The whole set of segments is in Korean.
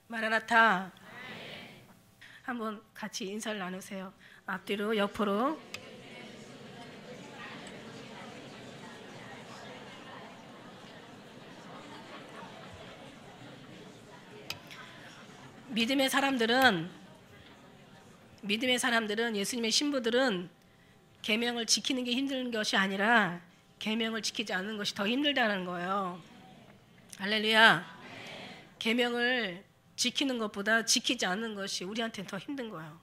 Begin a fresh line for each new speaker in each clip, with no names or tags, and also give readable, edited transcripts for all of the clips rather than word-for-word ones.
마라나타. 한번 같이 인사를 나누세요. 앞뒤로 옆으로. 믿음의 사람들은 예수님의 신부들은 계명을 지키는 게 힘든 것이 아니라 계명을 지키지 않는 것이 더 힘들다는 거예요. 할렐루야. 계명을 지키는 것보다 지키지 않는 것이 우리한테는 더 힘든 거예요.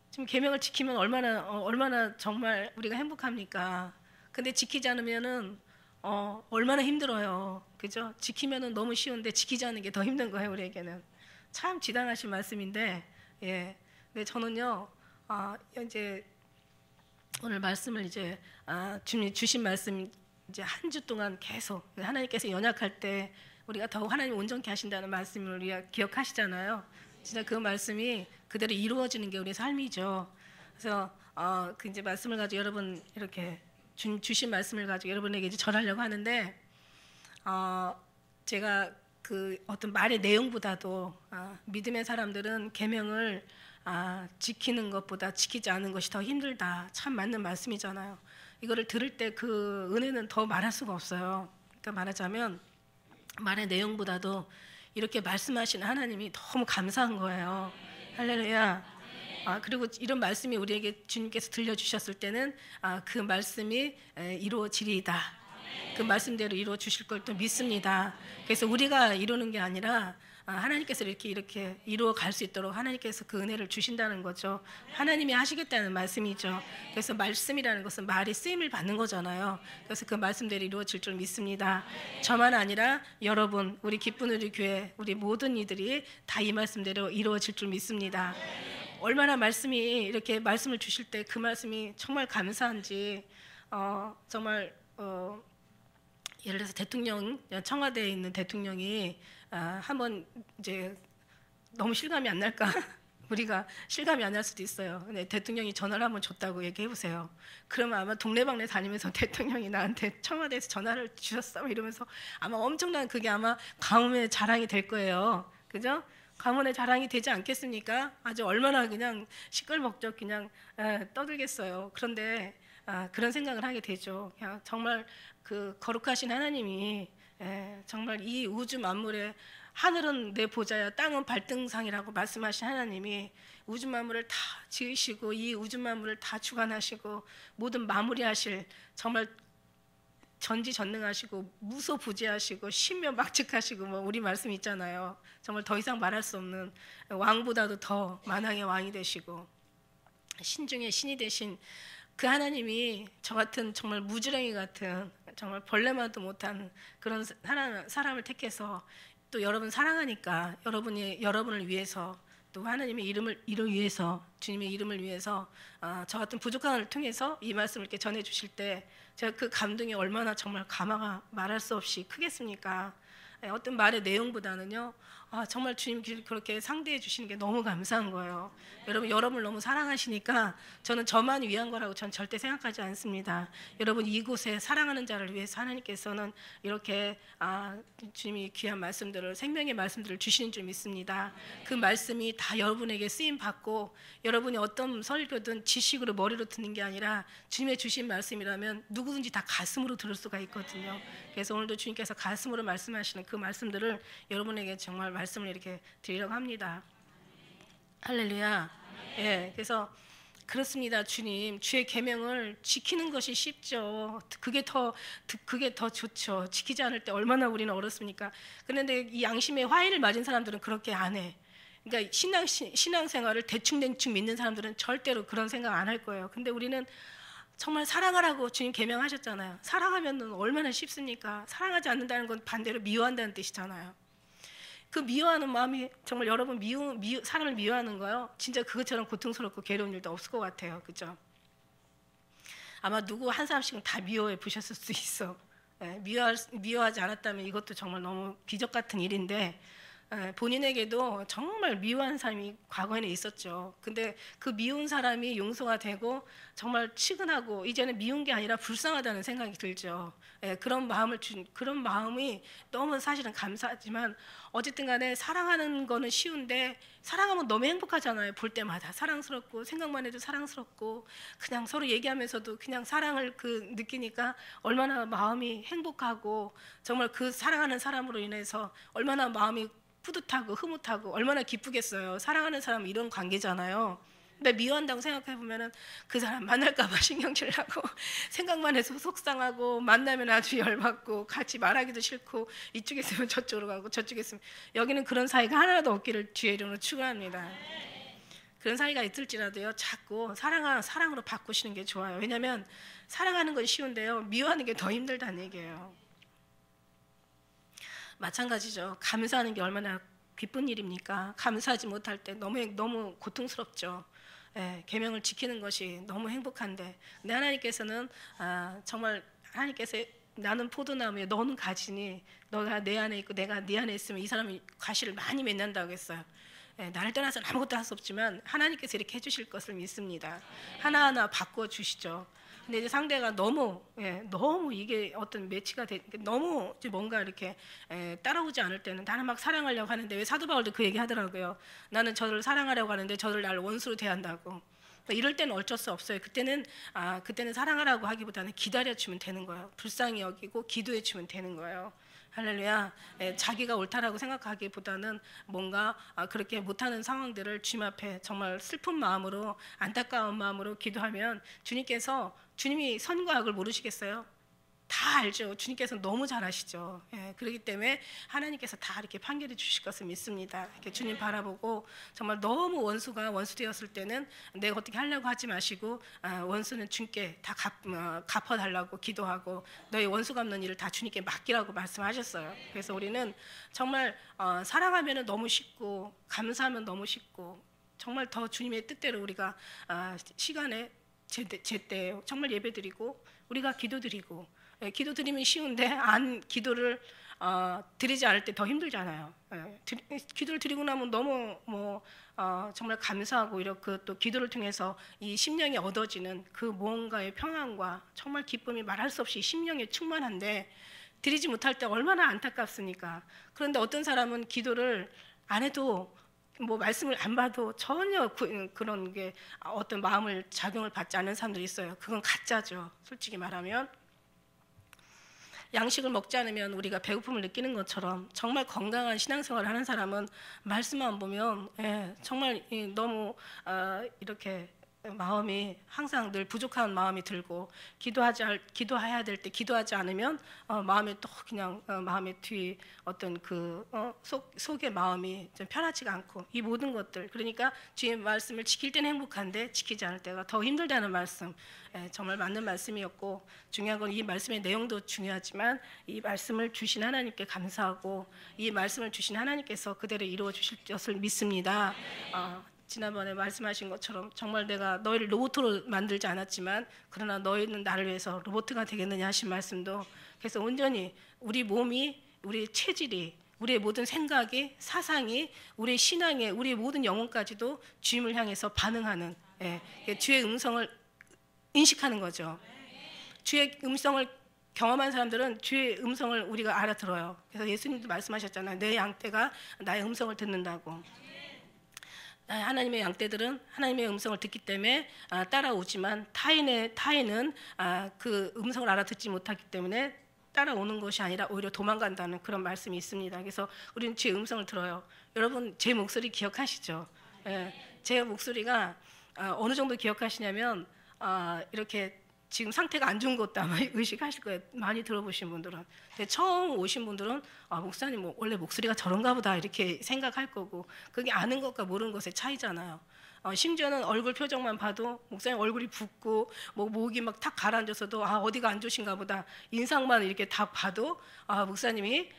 지금 계명을 지키면 얼마나 정말 우리가 행복합니까? 근데 지키지 않으면은 얼마나 힘들어요. 그죠? 지키면은 너무 쉬운데 지키지 않는 게 더 힘든 거예요, 우리에게는. 참 지당하신 말씀인데, 예. 근데 저는요, 이제 오늘 말씀을 이제 주님 주신 말씀 이제 한 주 동안 계속 하나님께서 연약할 때 우리가 더욱 하나님 온전케 하신다는 말씀을 우리가 기억하시잖아요. 진짜 그 말씀이 그대로 이루어지는 게 우리의 삶이죠. 그래서 그 이제 말씀을 가지고 여러분 이렇게 주신 말씀을 가지고 여러분에게 이제 전하려고 하는데 제가 그 어떤 말의 내용보다도 믿음의 사람들은 계명을 지키는 것보다 지키지 않은 것이 더 힘들다. 참 맞는 말씀이잖아요. 이거를 들을 때 그 은혜는 더 말할 수가 없어요. 그러니까 말하자면 말의 내용보다도 이렇게 말씀하시는 하나님이 너무 감사한 거예요. 할렐루야. 그리고 이런 말씀이 우리에게 주님께서 들려주셨을 때는 그 말씀이 이루어지리이다. 그 말씀대로 이루어 주실 걸 또 믿습니다. 그래서 우리가 이루는 게 아니라 하나님께서 이렇게 이루어 갈 수 있도록 하나님께서 그 은혜를 주신다는 거죠. 하나님이 하시겠다는 말씀이죠. 그래서 말씀이라는 것은 말이 쓰임을 받는 거잖아요. 그래서 그 말씀대로 이루어질 줄 믿습니다. 저만 아니라 여러분, 우리 기쁜 우리 교회, 우리 모든 이들이 다 이 말씀대로 이루어질 줄 믿습니다. 얼마나 말씀이 이렇게 말씀을 주실 때 그 말씀이 정말 감사한지 정말 예를 들어서 청와대에 있는 대통령이 한번 이제 너무 실감이 안 날까? 우리가 실감이 안 날 수도 있어요. 근데 대통령이 전화를 한번 줬다고 얘기해 보세요. 그러면 아마 동네방네 다니면서 대통령이 나한테 청와대에서 전화를 주셨어 이러면서 아마 엄청난 그게 아마 가뭄의 자랑이 될 거예요. 그죠? 가문의 자랑이 되지 않겠습니까? 아주 얼마나 그냥 시끌벅적 그냥 떠들겠어요. 그런데 그런 생각을 하게 되죠. 그냥 정말 그 거룩하신 하나님이 정말 이 우주 만물에 하늘은 내 보좌야 땅은 발등상이라고 말씀하신 하나님이 우주 만물을 다 지으시고 이 우주 만물을 다 주관하시고 모든 마무리하실 정말 전지전능하시고 무소부재하시고 신묘막측하시고 뭐 우리 말씀 있잖아요. 정말 더 이상 말할 수 없는 왕보다도 더 만왕의 왕이 되시고 신 중에 신이 되신 그 하나님이 저 같은 정말 무지랭이 같은 정말 벌레만도 못한 그런 사람을 택해서 또 여러분 사랑하니까 여러분을 위해서 또 하나님의 이름을 위해서 주님의 이름을 위해서 저 같은 부족한 을 통해서 이 말씀을 이렇게 전해 주실 때 제가 그 감동이 얼마나 정말 감화가 말할 수 없이 크겠습니까? 어떤 말의 내용보다는요. 정말 주님 그렇게 상대해 주시는 게 너무 감사한 거예요. 여러분을 너무 사랑하시니까 저는 저만 위한 거라고 전 절대 생각하지 않습니다. 여러분 이곳에 사랑하는 자를 위해서 하나님께서는 이렇게 주님이 귀한 말씀들을 생명의 말씀들을 주시는 줄 믿습니다. 그 말씀이 다 여러분에게 쓰임 받고 여러분이 어떤 설교든 지식으로 머리로 듣는 게 아니라 주님의 주신 말씀이라면 누구든지 다 가슴으로 들을 수가 있거든요. 그래서 오늘도 주님께서 가슴으로 말씀하시는 그 말씀들을 여러분에게 정말 말씀을 이렇게 드리려고 합니다. 할렐루야. 예, 그래서 그렇습니다. 주님, 주의 계명을 지키는 것이 쉽죠. 그게 더 좋죠. 지키지 않을 때 얼마나 우리는 어렵습니까? 그런데 이 양심의 화인을 맞은 사람들은 그렇게 안 해. 그러니까 신앙생활을 대충 믿는 사람들은 절대로 그런 생각 안 할 거예요. 근데 우리는 정말 사랑하라고 주님 계명하셨잖아요. 사랑하면 얼마나 쉽습니까? 사랑하지 않는다는 건 반대로 미워한다는 뜻이잖아요. 그 미워하는 마음이 정말 여러분 사람을 미워하는 거요. 진짜 그것처럼 고통스럽고 괴로운 일도 없을 것 같아요. 그죠? 아마 누구 한 사람씩은 다 미워해 보셨을 수 있어. 미워하지 않았다면 이것도 정말 너무 기적 같은 일인데 본인에게도 정말 미워한 사람이 과거에는 있었죠. 근데 그 미운 사람이 용서가 되고 정말 치근하고 이제는 미운 게 아니라 불쌍하다는 생각이 들죠. 그런 마음이 너무 사실은 감사하지만 어쨌든 간에 사랑하는 거는 쉬운데 사랑하면 너무 행복하잖아요. 볼 때마다 사랑스럽고 생각만 해도 사랑스럽고 그냥 서로 얘기하면서도 그냥 사랑을 느끼니까 얼마나 마음이 행복하고 정말 그 사랑하는 사람으로 인해서 얼마나 마음이 뿌듯하고 흐뭇하고 얼마나 기쁘겠어요. 사랑하는 사람은 이런 관계잖아요. 근데 미워한다고 생각해 보면은 그 사람 만날까봐 신경질 나고 생각만 해서 속상하고 만나면 아주 열받고 같이 말하기도 싫고 이쪽에 있으면 저쪽으로 가고 저쪽에 있으면 여기는 그런 사이가 하나도 없기를 주의 이름으로 축원합니다. 그런 사이가 있을지라도요 자꾸 사랑으로 바꾸시는 게 좋아요. 왜냐하면 사랑하는 건 쉬운데요 미워하는 게 더 힘들다는 얘기예요. 마찬가지죠. 감사하는 게 얼마나 기쁜 일입니까? 감사하지 못할 때 너무 고통스럽죠. 계명을 지키는 것이 너무 행복한데 근데 하나님께서는 정말 하나님께서 나는 포도나무에 너는 가지니 너가 내 안에 있고 내가 네 안에 있으면 이 사람이 과실을 많이 맺는다고 했어요. 나를 떠나서는 아무것도 할 수 없지만 하나님께서 이렇게 해주실 것을 믿습니다. 하나하나 바꿔주시죠. 근데 이제 상대가 너무 이게 어떤 매치가 너무 뭔가 이렇게 따라오지 않을 때는 나는 막 사랑하려고 하는데 왜 사도 바울도 그 얘기 하더라고요. 나는 저를 사랑하려고 하는데 저를 나를 원수로 대한다고. 이럴 때는 어쩔 수 없어요. 그때는 사랑하라고 하기보다는 기다려주면 되는 거예요. 불쌍히 여기고 기도해주면 되는 거예요. 할렐루야. 자기가 옳다라고 생각하기보다는 뭔가 그렇게 못하는 상황들을 주님 앞에 정말 슬픈 마음으로 안타까운 마음으로 기도하면 주님이 선과 악을 모르시겠어요? 다 알죠. 주님께서 너무 잘 아시죠. 그렇기 때문에 하나님께서 다 이렇게 판결해 주실 것을 믿습니다. 이렇게 주님 바라보고 정말 너무 원수가 원수되었을 때는 내가 어떻게 하려고 하지 마시고 원수는 주님께 다 갚아달라고 기도하고 너희 원수 갚는 일을 다 주님께 맡기라고 말씀하셨어요. 그래서 우리는 정말 사랑하면 너무 쉽고 감사하면 너무 쉽고 정말 더 주님의 뜻대로 우리가 시간에 제때 정말 예배드리고 우리가 기도드리고 기도드리면 쉬운데 기도를 드리지 않을 때 더 힘들잖아요. 기도를 드리고 나면 너무 정말 감사하고 이렇게 또 기도를 통해서 이 심령이 얻어지는 그 무언가의 평안과 정말 기쁨이 말할 수 없이 심령에 충만한데 드리지 못할 때 얼마나 안타깝습니까? 그런데 어떤 사람은 기도를 안 해도 말씀을 안 봐도 전혀 그런 게 어떤 마음을 작용을 받지 않는 사람들이 있어요. 그건 가짜죠. 솔직히 말하면 양식을 먹지 않으면 우리가 배고픔을 느끼는 것처럼 정말 건강한 신앙생활을 하는 사람은 말씀만 보면 정말 너무 이렇게 마음이 항상 늘 부족한 마음이 들고 기도해야 될 때 기도하지 않으면 마음에 또 그냥 마음의 뒤 어떤 속의 마음이 좀 편하지가 않고 이 모든 것들 그러니까 주의 말씀을 지킬 때는 행복한데 지키지 않을 때가 더 힘들다는 말씀 정말 맞는 말씀이었고 중요한 건 이 말씀의 내용도 중요하지만 이 말씀을 주신 하나님께 감사하고 이 말씀을 주신 하나님께서 그대로 이루어 주실 것을 믿습니다. 지난번에 말씀하신 것처럼 정말 내가 너희를 로봇으로 만들지 않았지만 그러나 너희는 나를 위해서 로봇가 되겠느냐 하신 말씀도 그래서 온전히 우리 몸이 우리 체질이 우리의 모든 생각이 사상이 우리의 신앙에 우리의 모든 영혼까지도 주님을 향해서 반응하는 주의 음성을 인식하는 거죠. 주의 음성을 경험한 사람들은 주의 음성을 우리가 알아들어요. 그래서 예수님도 말씀하셨잖아요. 내 양떼가 나의 음성을 듣는다고. 하나님의 양떼들은 하나님의 음성을 듣기 때문에 따라오지만 타인은 그 음성을 알아듣지 못하기 때문에 따라오는 것이 아니라 오히려 도망간다는 그런 말씀이 있습니다. 그래서 우리는 주의 음성을 들어요. 여러분 제 목소리 기억하시죠? 제 목소리가 어느 정도 기억하시냐면 이렇게 지금 상태가 안 좋은 것도 아마 의식하실 거예요. 많이 들어보신 분들은. 근데 처음 오신 분들은 목사님 원래 목소리가 저런가 보다 이렇게 생각할 거고 그게 아는 것과 모르는 것의 차이잖아요. 심지어는 얼굴 표정만 봐도 목사님 얼굴이 붓고 목이 막 탁 가라앉아서도 어디가 안 좋으신가 보다 인상만 이렇게 다 봐도 목사님이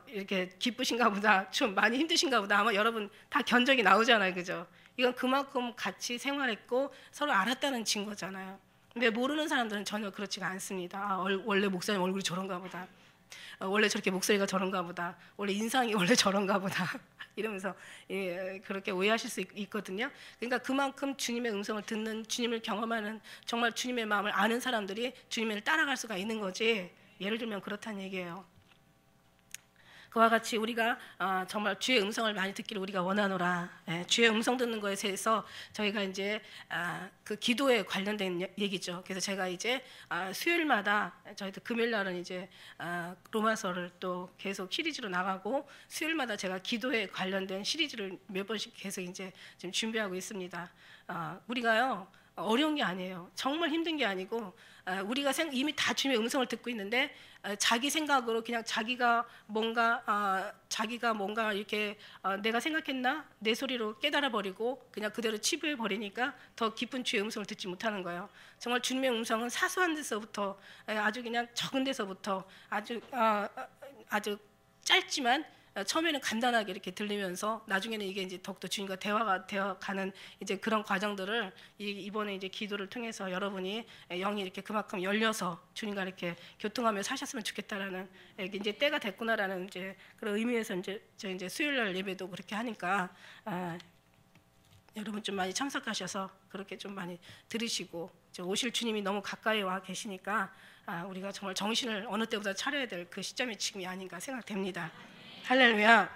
이렇게 기쁘신가 보다 좀 많이 힘드신가 보다 아마 여러분 다 견적이 나오잖아요. 그죠? 이건 그만큼 같이 생활했고 서로 알았다는 증거잖아요. 근데 모르는 사람들은 전혀 그렇지가 않습니다. 원래 목사님 얼굴이 저런가 보다. 원래 저렇게 목소리가 저런가 보다. 원래 인상이 원래 저런가 보다. 이러면서 그렇게 오해하실 수 있거든요. 그러니까 그만큼 주님의 음성을 듣는, 주님을 경험하는, 정말 주님의 마음을 아는 사람들이 주님을 따라갈 수가 있는 거지. 예를 들면 그렇다는 얘기예요. 그와 같이 우리가 정말 주의 음성을 많이 듣기를 우리가 원하노라. 주의 음성 듣는 것에 대해서 저희가 이제 그 기도에 관련된 얘기죠. 그래서 제가 이제 수요일마다 저희도 금요일 날은 이제 로마서를 또 계속 시리즈로 나가고, 수요일마다 제가 기도에 관련된 시리즈를 몇 번씩 계속 이제 지금 준비하고 있습니다. 우리가요 어려운 게 아니에요. 정말 힘든 게 아니고, 우리가 이미 다 주님의 음성을 듣고 있는데 자기 생각으로 그냥 자기가 뭔가 이렇게 내가 생각했나 내 소리로 깨달아 버리고 그냥 그대로 치부해 버리니까 더 깊은 주의 음성을 듣지 못하는 거예요. 정말 주님의 음성은 사소한 데서부터, 아주 그냥 적은 데서부터 아주 짧지만 처음에는 간단하게 이렇게 들리면서 나중에는 이게 이제 더욱더 주님과 대화가 되어가는 이제 그런 과정들을 이번에 이제 기도를 통해서 여러분이 영이 이렇게 그만큼 열려서 주님과 이렇게 교통하며 사셨으면 좋겠다라는, 이제 때가 됐구나라는 이제 그런 의미에서 저 이제 수요일날 예배도 그렇게 하니까 여러분 좀 많이 참석하셔서 그렇게 좀 많이 들으시고, 오실 주님이 너무 가까이 와 계시니까 우리가 정말 정신을 어느 때보다 차려야 될 그 시점이 지금이 아닌가 생각됩니다. 할렐루야.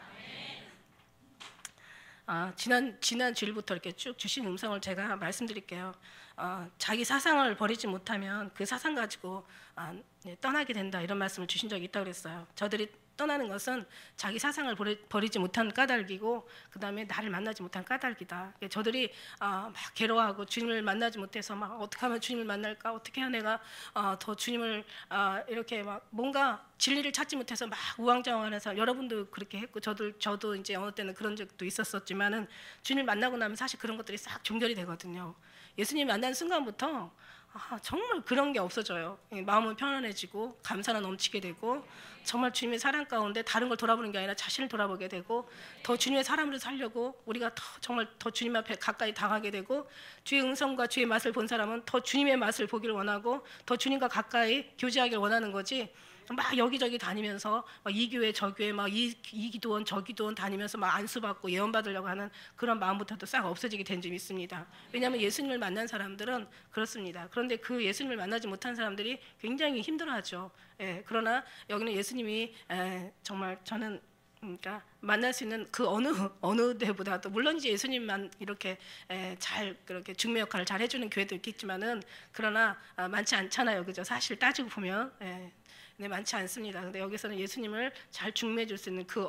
지난 주일부터 이렇게 쭉 주신 음성을 제가 말씀드릴게요. 자기 사상을 버리지 못하면 그 사상 가지고 떠나게 된다, 이런 말씀을 주신 적이 있다고 그랬어요. 저들이 떠나는 것은 자기 사상을 버리지 못한 까닭이고, 그 다음에 나를 만나지 못한 까닭이다. 저들이 막 괴로워하고 주님을 만나지 못해서 막 어떻게 하면 주님을 만날까, 어떻게 해야 내가 더 주님을 이렇게 막 뭔가 진리를 찾지 못해서 막 우왕좌왕하면서, 여러분도 그렇게 했고 저도 이제 어느 때는 그런 적도 있었지만은 주님을 만나고 나면 사실 그런 것들이 싹 종결이 되거든요. 예수님 만난 순간부터 정말 그런 게 없어져요. 마음은 편안해지고 감사는 넘치게 되고, 정말 주님의 사랑 가운데 다른 걸 돌아보는 게 아니라 자신을 돌아보게 되고, 더 주님의 사람으로 살려고 우리가 정말 더 주님 앞에 가까이 다가게 되고, 주의 음성과 주의 맛을 본 사람은 더 주님의 맛을 보기를 원하고 더 주님과 가까이 교제하기를 원하는 거지, 막 여기저기 다니면서 막 이 교회 저 교회 막 이 기도원 저 기도원 다니면서 막 안수 받고 예언 받으려고 하는 그런 마음부터도 싹 없어지게 된 점이 있습니다. 왜냐하면 예수님을 만난 사람들은 그렇습니다. 그런데 그 예수님을 만나지 못한 사람들이 굉장히 힘들어하죠. 그러나 여기는 예수님이 정말 저는 그러니까 만날 수 있는 그 어느 데보다도, 물론 이제 예수님만 이렇게 잘 그렇게 중매 역할을 잘 해주는 교회도 있겠지만은, 그러나 많지 않잖아요, 그죠? 사실 따지고 보면. 네, 많지 않습니다. 근데 여기서는 예수님을 잘 중매해 줄 수 있는 그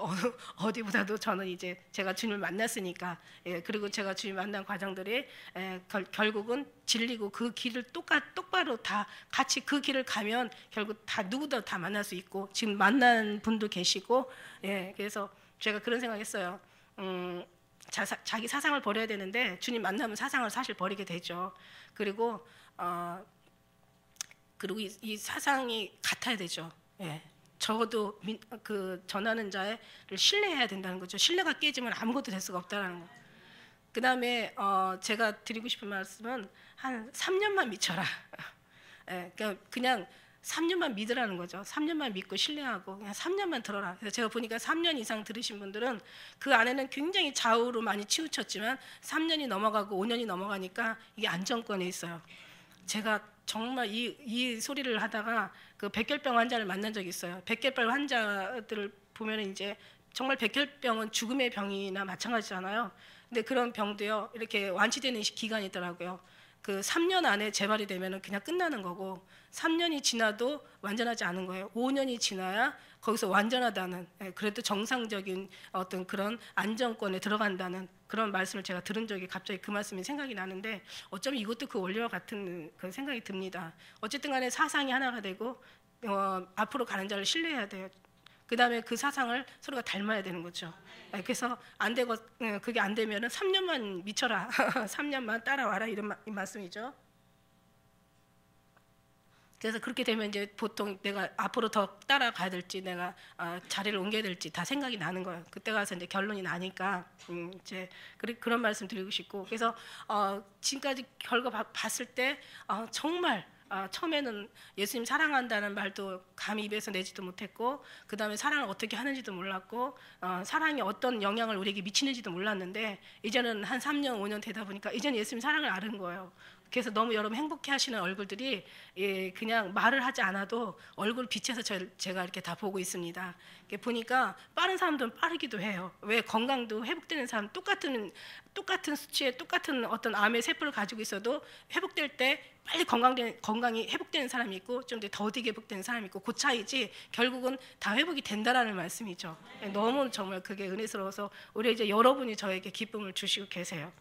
어디보다도 저는 이제 제가 주님을 만났으니까, 그리고 제가 주님 만난 과정들이 결국은 진리고, 그 길을 똑바로 다 같이 그 길을 가면 결국 다 누구도 다 만날 수 있고, 지금 만난 분도 계시고, 그래서 제가 그런 생각했어요. 자기 사상을 버려야 되는데 주님 만나면 사상을 사실 버리게 되죠. 그리고 이 사상이 같아야 되죠. 적어도 그 전하는 자를 신뢰해야 된다는 거죠. 신뢰가 깨지면 아무것도 될 수가 없다는 거. 그 다음에 제가 드리고 싶은 말씀은 한 3년만 미쳐라. 그냥 3년만 믿으라는 거죠. 3년만 믿고 신뢰하고 그냥 3년만 들어라. 그래서 제가 보니까 3년 이상 들으신 분들은 그 안에는 굉장히 좌우로 많이 치우쳤지만 3년이 넘어가고 5년이 넘어가니까 이게 안정권에 있어요. 제가 정말 이 소리를 하다가 그 백혈병 환자를 만난 적이 있어요. 백혈병 환자들을 보면 이제 정말 백혈병은 죽음의 병이나 마찬가지잖아요. 근데 그런 병도요, 이렇게 완치되는 기간이 있더라고요. 그 3년 안에 재발이 되면은 그냥 끝나는 거고, 3년이 지나도 완전하지 않은 거예요. 5년이 지나야 거기서 완전하다는, 그래도 정상적인 어떤 그런 안정권에 들어간다는 그런 말씀을 제가 들은 적이 갑자기 그 말씀이 생각이 나는데, 어쩌면 이것도 그 원리와 같은 그런 생각이 듭니다. 어쨌든 간에 사상이 하나가 되고 앞으로 가는 자를 신뢰해야 돼요. 그 다음에 그 사상을 서로가 닮아야 되는 거죠. 그래서 안 되고 그게 안 되면은 3년만 미쳐라, 3년만 따라와라, 이런 말씀이죠. 그래서 그렇게 되면 이제 보통 내가 앞으로 더 따라가야 될지, 내가 자리를 옮겨야 될지 다 생각이 나는 거예요. 그때 가서 이제 결론이 나니까 이제 그런 말씀 드리고 싶고, 그래서 지금까지 결과 봤을 때 정말 처음에는 예수님 사랑한다는 말도 감히 입에서 내지도 못했고, 그 다음에 사랑을 어떻게 하는지도 몰랐고, 사랑이 어떤 영향을 우리에게 미치는지도 몰랐는데, 이제는 한 3년, 5년 되다 보니까 이제는 예수님 사랑을 아는 거예요. 그래서 너무 여러분 행복해 하시는 얼굴들이 그냥 말을 하지 않아도 얼굴 빛에서 제가 이렇게 다 보고 있습니다. 이렇게 보니까 빠른 사람들은 빠르기도 해요. 왜? 건강도 회복되는 사람, 똑같은 수치에 똑같은 어떤 암의 세포를 가지고 있어도 회복될 때 빨리 건강이 회복되는 사람이 있고 좀 더 더디게 회복되는 사람이 있고, 그 차이지 결국은 다 회복이 된다라는 말씀이죠. 너무 정말 그게 은혜스러워서 우리 이제 여러분이 저에게 기쁨을 주시고 계세요.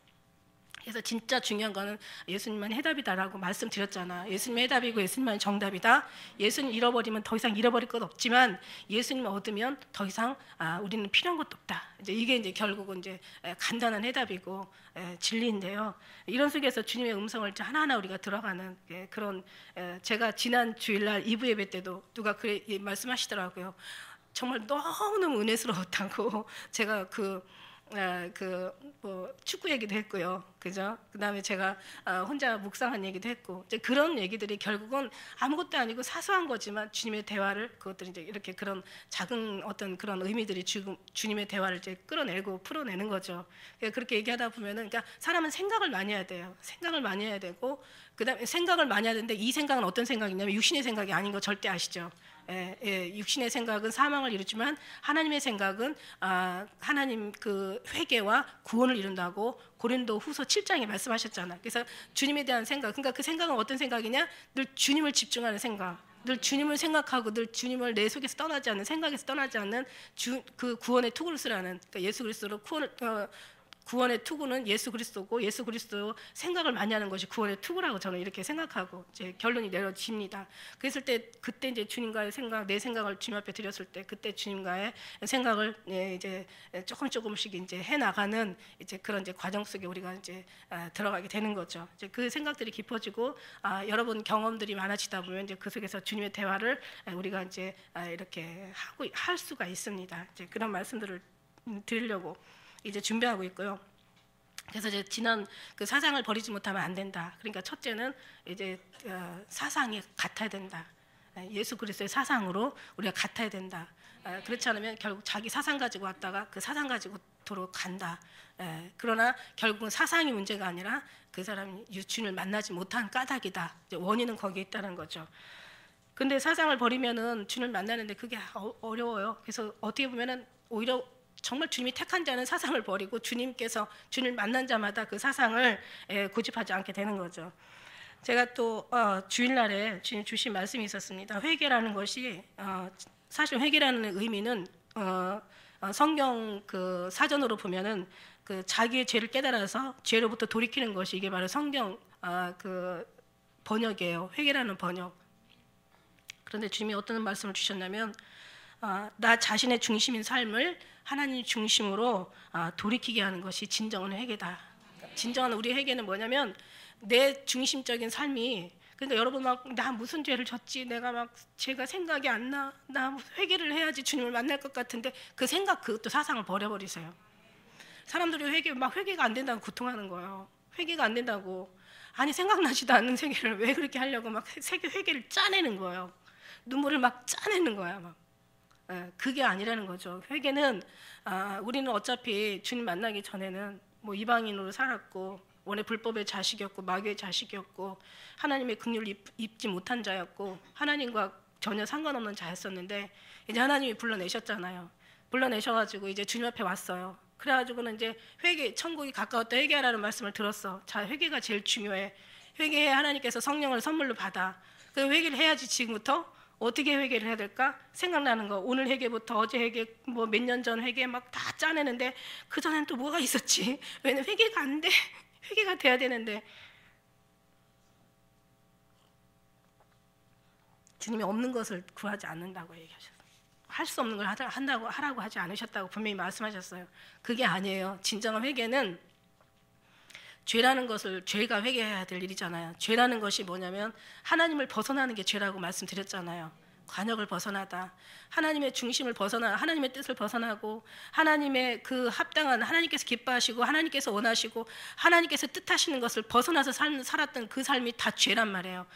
그래서 진짜 중요한 거는 예수님만 해답이다라고 말씀드렸잖아. 예수님 해답이고 예수님만 정답이다. 예수님 잃어버리면 더 이상 잃어버릴 것 없지만 예수님 얻으면 더 이상 우리는 필요한 것도 없다. 이게 이제 결국은 이제 간단한 해답이고 진리인데요. 이런 속에서 주님의 음성을 하나하나 우리가 들어가는 그런, 제가 지난 주일날 2부 예배 때도 누가 말씀하시더라고요. 정말 너무너무 은혜스러웠다고. 제가 뭐 축구 얘기도 했고요, 그죠? 그 다음에 제가 혼자 묵상한 얘기도 했고, 이제 그런 얘기들이 결국은 아무것도 아니고 사소한 거지만 주님의 대화를, 그것들이 이제 이렇게 그런 작은 어떤 그런 의미들이 주님의 대화를 이제 끌어내고 풀어내는 거죠. 그렇게 얘기하다 보면은, 그러니까 사람은 생각을 많이 해야 돼요. 생각을 많이 해야 되고, 그다음에 생각을 많이 해야 되는데 이 생각은 어떤 생각이냐면 육신의 생각이 아닌 거 절대 아시죠? 육신의 생각은 사망을 이루지만 하나님의 생각은 하나님 그 회개와 구원을 이룬다고 고린도후서 7장에 말씀하셨잖아. 그래서 주님에 대한 생각, 그러니까 그 생각은 어떤 생각이냐? 늘 주님을 집중하는 생각, 늘 주님을 생각하고 늘 주님을 내 속에서 떠나지 않는, 생각에서 떠나지 않는 그 구원의 투구를 쓰라는, 그러니까 예수 그리스도로 구원의 투구는 예수 그리스도고, 예수 그리스도 생각을 많이 하는 것이 구원의 투구라고 저는 이렇게 생각하고 이제 결론이 내려집니다. 그랬을 때 그때 이제 주님과의 생각, 내 생각을 주님 앞에 드렸을 때 그때 주님과의 생각을 이제 조금씩 이제 해 나가는 이제 그런 이제 과정 속에 우리가 이제 들어가게 되는 거죠. 이제 그 생각들이 깊어지고 여러분 경험들이 많아지다 보면 이제 그 속에서 주님의 대화를 우리가 이제 이렇게 할 수가 있습니다. 이제 그런 말씀들을 드리려고 이제 준비하고 있고요. 그래서 이제 지난 그 사상을 버리지 못하면 안 된다. 그러니까 첫째는 이제 사상이 같아야 된다. 예수 그리스도의 사상으로 우리가 같아야 된다. 그렇지 않으면 결국 자기 사상 가지고 왔다가 그 사상 가지고 도로 간다. 그러나 결국은 사상이 문제가 아니라 그 사람이 주님을 만나지 못한 까닭이다. 이제 원인은 거기에 있다는 거죠. 근데 사상을 버리면은 주님을 만나는데 그게 어려워요. 그래서 어떻게 보면은 오히려 정말 주님이 택한 자는 사상을 버리고 주님께서 주님을 만난 자마다 그 사상을 고집하지 않게 되는 거죠. 제가 또 주일날에 주님 주신 말씀이 있었습니다. 회개라는 것이 사실 회개라는 의미는 성경 그 사전으로 보면은 그 자기의 죄를 깨달아서 죄로부터 돌이키는 것이 이게 바로 성경 그 번역이에요. 회개라는 번역. 그런데 주님이 어떤 말씀을 주셨냐면 나 자신의 중심인 삶을 하나님 중심으로 돌이키게 하는 것이 진정한 회개다. 진정한 우리 회개는 뭐냐면 내 중심적인 삶이, 그러니까 여러분 막 나 무슨 죄를 졌지, 내가 막 죄가 생각이 안 나, 나 회개를 해야지 주님을 만날 것 같은데 그 생각, 그것도 사상을 버려버리세요. 사람들이 회개가 안 된다고 고통하는 거예요. 회개가 안 된다고. 아니 생각나지도 않는 회개를 왜 그렇게 하려고 막 회개를 짜내는 거예요. 눈물을 막 짜내는 거야 막. 그게 아니라는 거죠. 회개는 우리는 어차피 주님 만나기 전에는 뭐 이방인으로 살았고 원래 불법의 자식이었고 마귀의 자식이었고 하나님의 긍휼을 입지 못한 자였고 하나님과 전혀 상관없는 자였었는데 이제 하나님이 불러내셨잖아요. 불러내셔가지고 이제 주님 앞에 왔어요. 그래가지고는 이제 회개, 천국이 가까웠다 회개하라는 말씀을 들었어. 자, 회개가 제일 중요해. 회개해야 하나님께서 성령을 선물로 받아. 그 회개를 해야지. 지금부터 어떻게 회개를 해야 될까? 생각나는 거. 오늘 회개부터 어제 회개, 뭐 몇 년 전 회개 막 다 짜내는데 그 전엔 또 뭐가 있었지? 왜냐면 회개가 안 돼. 회개가 돼야 되는데 주님이 없는 것을 구하지 않는다고 얘기하셨어요. 할 수 없는 걸 하라고 하지 않으셨다고 분명히 말씀하셨어요. 그게 아니에요. 진정한 회개는 죄라는 것을, 죄가 회개해야 될 일이잖아요. 죄라는 것이 뭐냐면 하나님을 벗어나는 게 죄라고 말씀드렸잖아요. 관역을 벗어나다, 하나님의 중심을 벗어나, 하나님의 뜻을 벗어나고 하나님의 그 합당한, 하나님께서 기뻐하시고 하나님께서 원하시고 하나님께서 뜻하시는 것을 벗어나서 살았던 그 삶이 다 죄란 말이에요.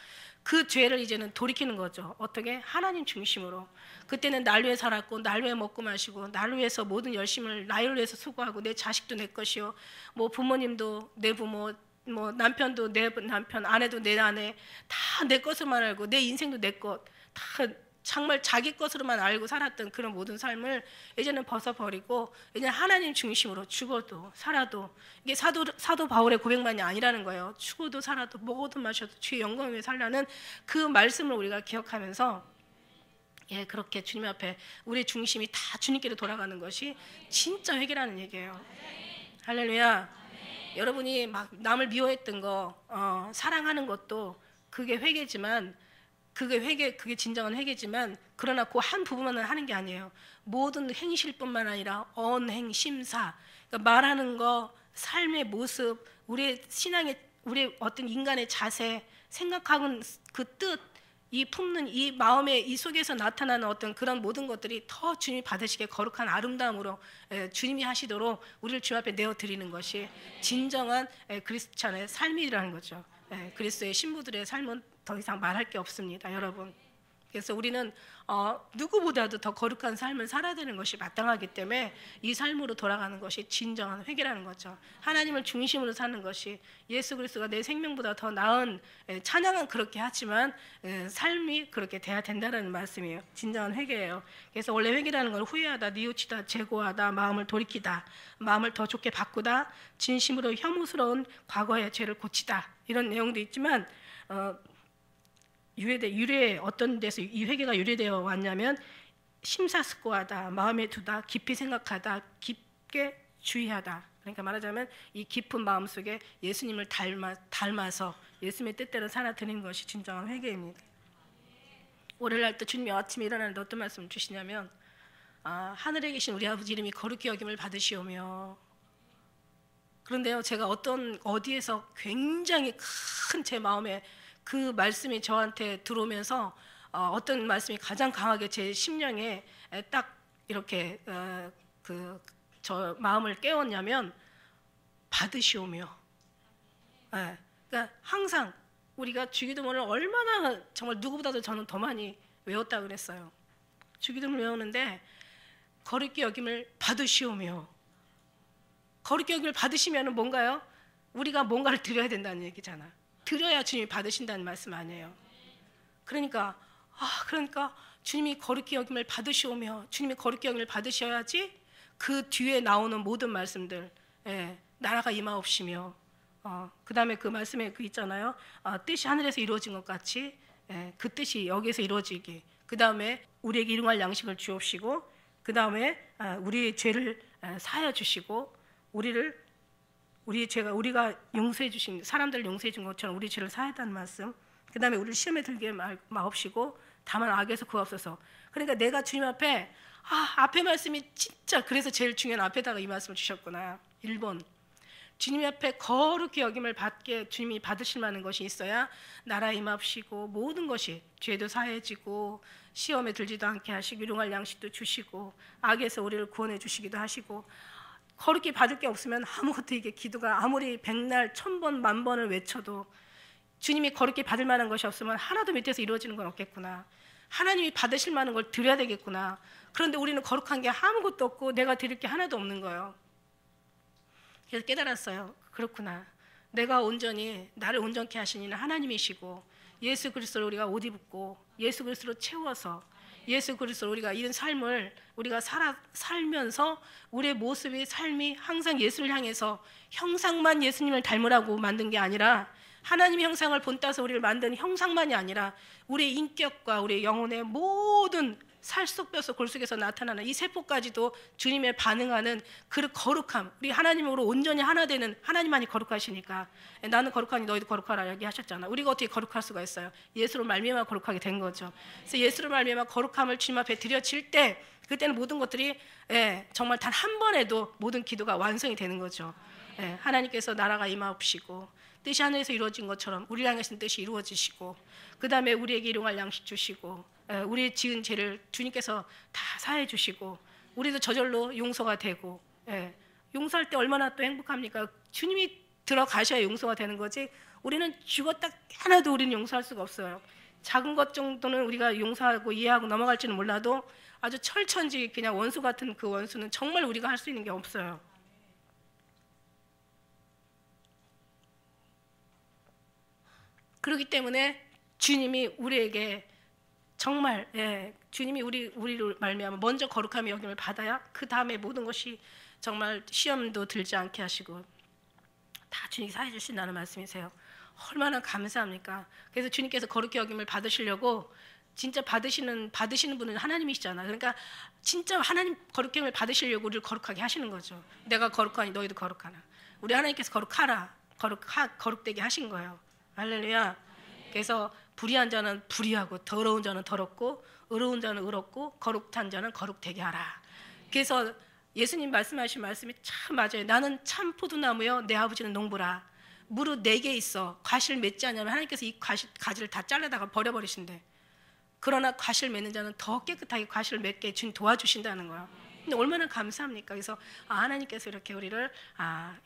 그 죄를 이제는 돌이키는 거죠. 어떻게? 하나님 중심으로. 그때는 날 위해 살았고 날 위해 먹고 마시고 날 위해서 모든 열심을 나를 위해서 수고하고 내 자식도 내 것이요, 뭐 부모님도 내 부모, 뭐 남편도 내 남편, 아내도 내 아내, 다 내 것으로만 알고 내 인생도 내 것, 다 정말 자기 것으로만 알고 살았던 그런 모든 삶을 이제는 벗어버리고 이제 하나님 중심으로 죽어도 살아도, 이게 사도 바울의 고백만이 아니라는 거예요. 죽어도 살아도 먹어도 마셔도 주의 영광을 위해 살라는 그 말씀을 우리가 기억하면서, 예, 그렇게 주님 앞에 우리의 중심이 다 주님께로 돌아가는 것이 진짜 회개라는 얘기예요. 할렐루야. 여러분이 막 남을 미워했던 거 사랑하는 것도 그게 회개지만, 그게 진정한 회개지만, 그러나 그 한 부분만은 하는 게 아니에요. 모든 행실뿐만 아니라 언행, 심사, 그러니까 말하는 거, 삶의 모습, 우리의 신앙의, 우리의 어떤 인간의 자세, 생각하는 그 뜻, 이 품는 이 마음의 이 속에서 나타나는 어떤 그런 모든 것들이 더 주님이 받으시게 거룩한 아름다움으로 주님이 하시도록 우리를 주님 앞에 내어드리는 것이 진정한 그리스찬의 삶이라는 거죠. 그리스도의 신부들의 삶은 더 이상 말할 게 없습니다, 여러분. 그래서 우리는 누구보다도 더 거룩한 삶을 살아야 되는 것이 마땅하기 때문에 이 삶으로 돌아가는 것이 진정한 회개라는 거죠. 하나님을 중심으로 사는 것이, 예수 그리스도가 내 생명보다 더 나은, 찬양은 그렇게 하지만 삶이 그렇게 돼야 된다는 말씀이에요. 진정한 회개예요. 그래서 원래 회개라는 건 후회하다, 뉘우치다, 재고하다, 마음을 돌이키다, 마음을 더 좋게 바꾸다, 진심으로 혐오스러운 과거의 죄를 고치다, 이런 내용도 있지만 유래 어떤 데서 이 회개가 유래되어 왔냐면, 심사숙고하다, 마음에 두다, 깊이 생각하다, 깊게 주의하다. 그러니까 말하자면 이 깊은 마음 속에 예수님을 닮아서 예수님의 뜻대로 살아드리는 것이 진정한 회개입니다. 오늘날 또 주님이 아침에 일어나는데 어떤 말씀을 주시냐면, 하늘에 계신 우리 아버지 이름이 거룩히 여김을 받으시오며. 그런데요, 제가 어디에서 굉장히 큰 제 마음에 그 말씀이 저한테 들어오면서 어떤 말씀이 가장 강하게 제 심령에 딱 이렇게 저 마음을 깨웠냐면, 받으시오며. 그러니까 항상 우리가 주기도문을 얼마나 정말 누구보다도 저는 더 많이 외웠다 그랬어요. 주기도문을 외우는데 거룩히 여김을 받으시오며. 거룩히 여김을 받으시면은 뭔가요? 우리가 뭔가를 드려야 된다는 얘기잖아. 드려야 주님이 받으신다는 말씀 아니에요. 그러니까 주님이 거룩히 여김을 받으시오며, 주님이 거룩히 여김을 받으셔야지 그 뒤에 나오는 모든 말씀들, 나라가 임하옵시며, 그 다음에 그 말씀에 그 있잖아요. 뜻이 하늘에서 이루어진 것 같이 그 뜻이 여기에서 이루어지기. 그 다음에 우리에게 일용할 양식을 주옵시고, 그 다음에 우리의 죄를 사하여 주시고, 우리가 용서해 주신 사람들을 용서해 준 것처럼 우리 죄를 사했다는 말씀. 그 다음에 우리를 시험에 들게 마옵시고 다만 악에서 구하옵소서. 그러니까 내가 주님 앞에 앞에 말씀이 진짜, 그래서 제일 중요한 앞에다가 이 말씀을 주셨구나. 1번, 주님 앞에 거룩히 여김을 받게 주님이 받으실 만한 것이 있어야 나라에 임하옵시고 모든 것이, 죄도 사해지고 시험에 들지도 않게 하시고 일용할 양식도 주시고 악에서 우리를 구원해 주시기도 하시고. 거룩히 받을 게 없으면 아무것도, 이게 기도가 아무리 100날 1000번 만번을 외쳐도 주님이 거룩히 받을 만한 것이 없으면 하나도 밑에서 이루어지는 건 없겠구나. 하나님이 받으실 만한 걸 드려야 되겠구나. 그런데 우리는 거룩한 게 아무것도 없고 내가 드릴 게 하나도 없는 거예요. 그래서 깨달았어요. 그렇구나. 내가 온전히, 나를 온전케 하신 이는 하나님이시고 예수 그리스도로 우리가 옷 입고 예수 그리스도로 채워서 예수 그리스도로 우리가 이런 삶을 우리가 살면서 우리의 모습이, 삶이 항상 예수를 향해서 형상만 예수님을 닮으라고 만든 게 아니라, 하나님의 형상을 본따서 우리를 만든 형상만이 아니라 우리의 인격과 우리의 영혼의 모든 살속뼈속 골속에서 나타나는 이 세포까지도 주님의 반응하는 그 거룩함, 우리 하나님으로 온전히 하나 되는, 하나님만이 거룩하시니까 나는 거룩하니 너희도 거룩하라 얘기하셨잖아. 우리가 어떻게 거룩할 수가 있어요? 예수로 말미암아 거룩하게 된 거죠. 그래서 예수로 말미암아 거룩함을 주님 앞에 드려질 때, 그때는 모든 것들이 정말 단 한 번에도 모든 기도가 완성이 되는 거죠. 하나님께서 나라가 임하옵시고 뜻이 하늘에서 이루어진 것처럼 우리 향하신 뜻이 이루어지시고, 그 다음에 우리에게 일용할 양식 주시고, 우리 지은 죄를 주님께서 다 사해 주시고, 우리도 저절로 용서가 되고, 용서할 때 얼마나 또 행복합니까? 주님이 들어가셔야 용서가 되는 거지. 우리는 죽었다 깨나도 우리는 용서할 수가 없어요. 작은 것 정도는 우리가 용서하고 이해하고 넘어갈지는 몰라도 아주 철천지 그냥 원수 같은 그 원수는 정말 우리가 할 수 있는 게 없어요. 그렇기 때문에 주님이 우리에게 정말 주님이 우리를 말미암아 먼저 거룩함의 여김을 받아야 그 다음에 모든 것이 정말 시험도 들지 않게 하시고 다 주님이 사해 주신다는 말씀이세요. 얼마나 감사합니까? 그래서 주님께서 거룩히 여김을 받으시려고 진짜 받으시는 분은 하나님이시잖아요. 그러니까 진짜 하나님 거룩히 여김을 받으시려고 우리를 거룩하게 하시는 거죠. 내가 거룩하니 너희도 거룩하라. 우리 하나님께서 거룩하라, 거룩되게 하신 거예요. 할렐루야. 그래서 불의한 자는 불의하고 더러운 자는 더럽고 의로운 자는 의롭고 거룩한 자는 거룩되게 하라. 그래서 예수님 말씀하신 말씀이 참 맞아요. 나는 참 포도나무요 내 아버지는 농부라. 무릇 내게 있어 과실을 맺지 않으면 하나님께서 이 가지를 다 잘라다가 버려버리신대. 그러나 과실을 맺는 자는 더 깨끗하게 과실을 맺게 주님 도와주신다는 거야. 근데 얼마나 감사합니까? 그래서 하나님께서 이렇게 우리를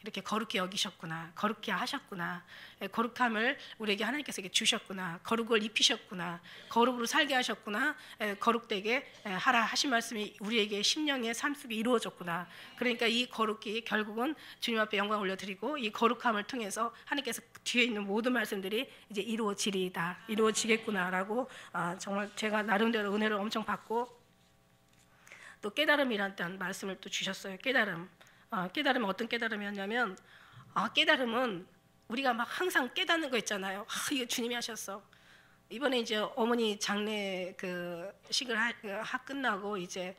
이렇게 거룩히 여기셨구나, 거룩히 하셨구나, 거룩함을 우리에게 하나님께서 주셨구나, 거룩을 입히셨구나, 거룩으로 살게 하셨구나, 거룩되게 하라 하신 말씀이 우리에게 심령의 삶 속에 이루어졌구나. 그러니까 이 거룩이 결국은 주님 앞에 영광 올려드리고 이 거룩함을 통해서 하나님께서 뒤에 있는 모든 말씀들이 이제 이루어지리이다, 이루어지겠구나라고 정말 제가 나름대로 은혜를 엄청 받고. 또 깨달음이라는 말씀을 또 주셨어요. 깨달음은 어떤 깨달음이었냐면 깨달음은 우리가 막 항상 깨닫는 거 있잖아요. 이거 주님이 하셨어. 이번에 이제 어머니 장례 그 식을 끝나고 이제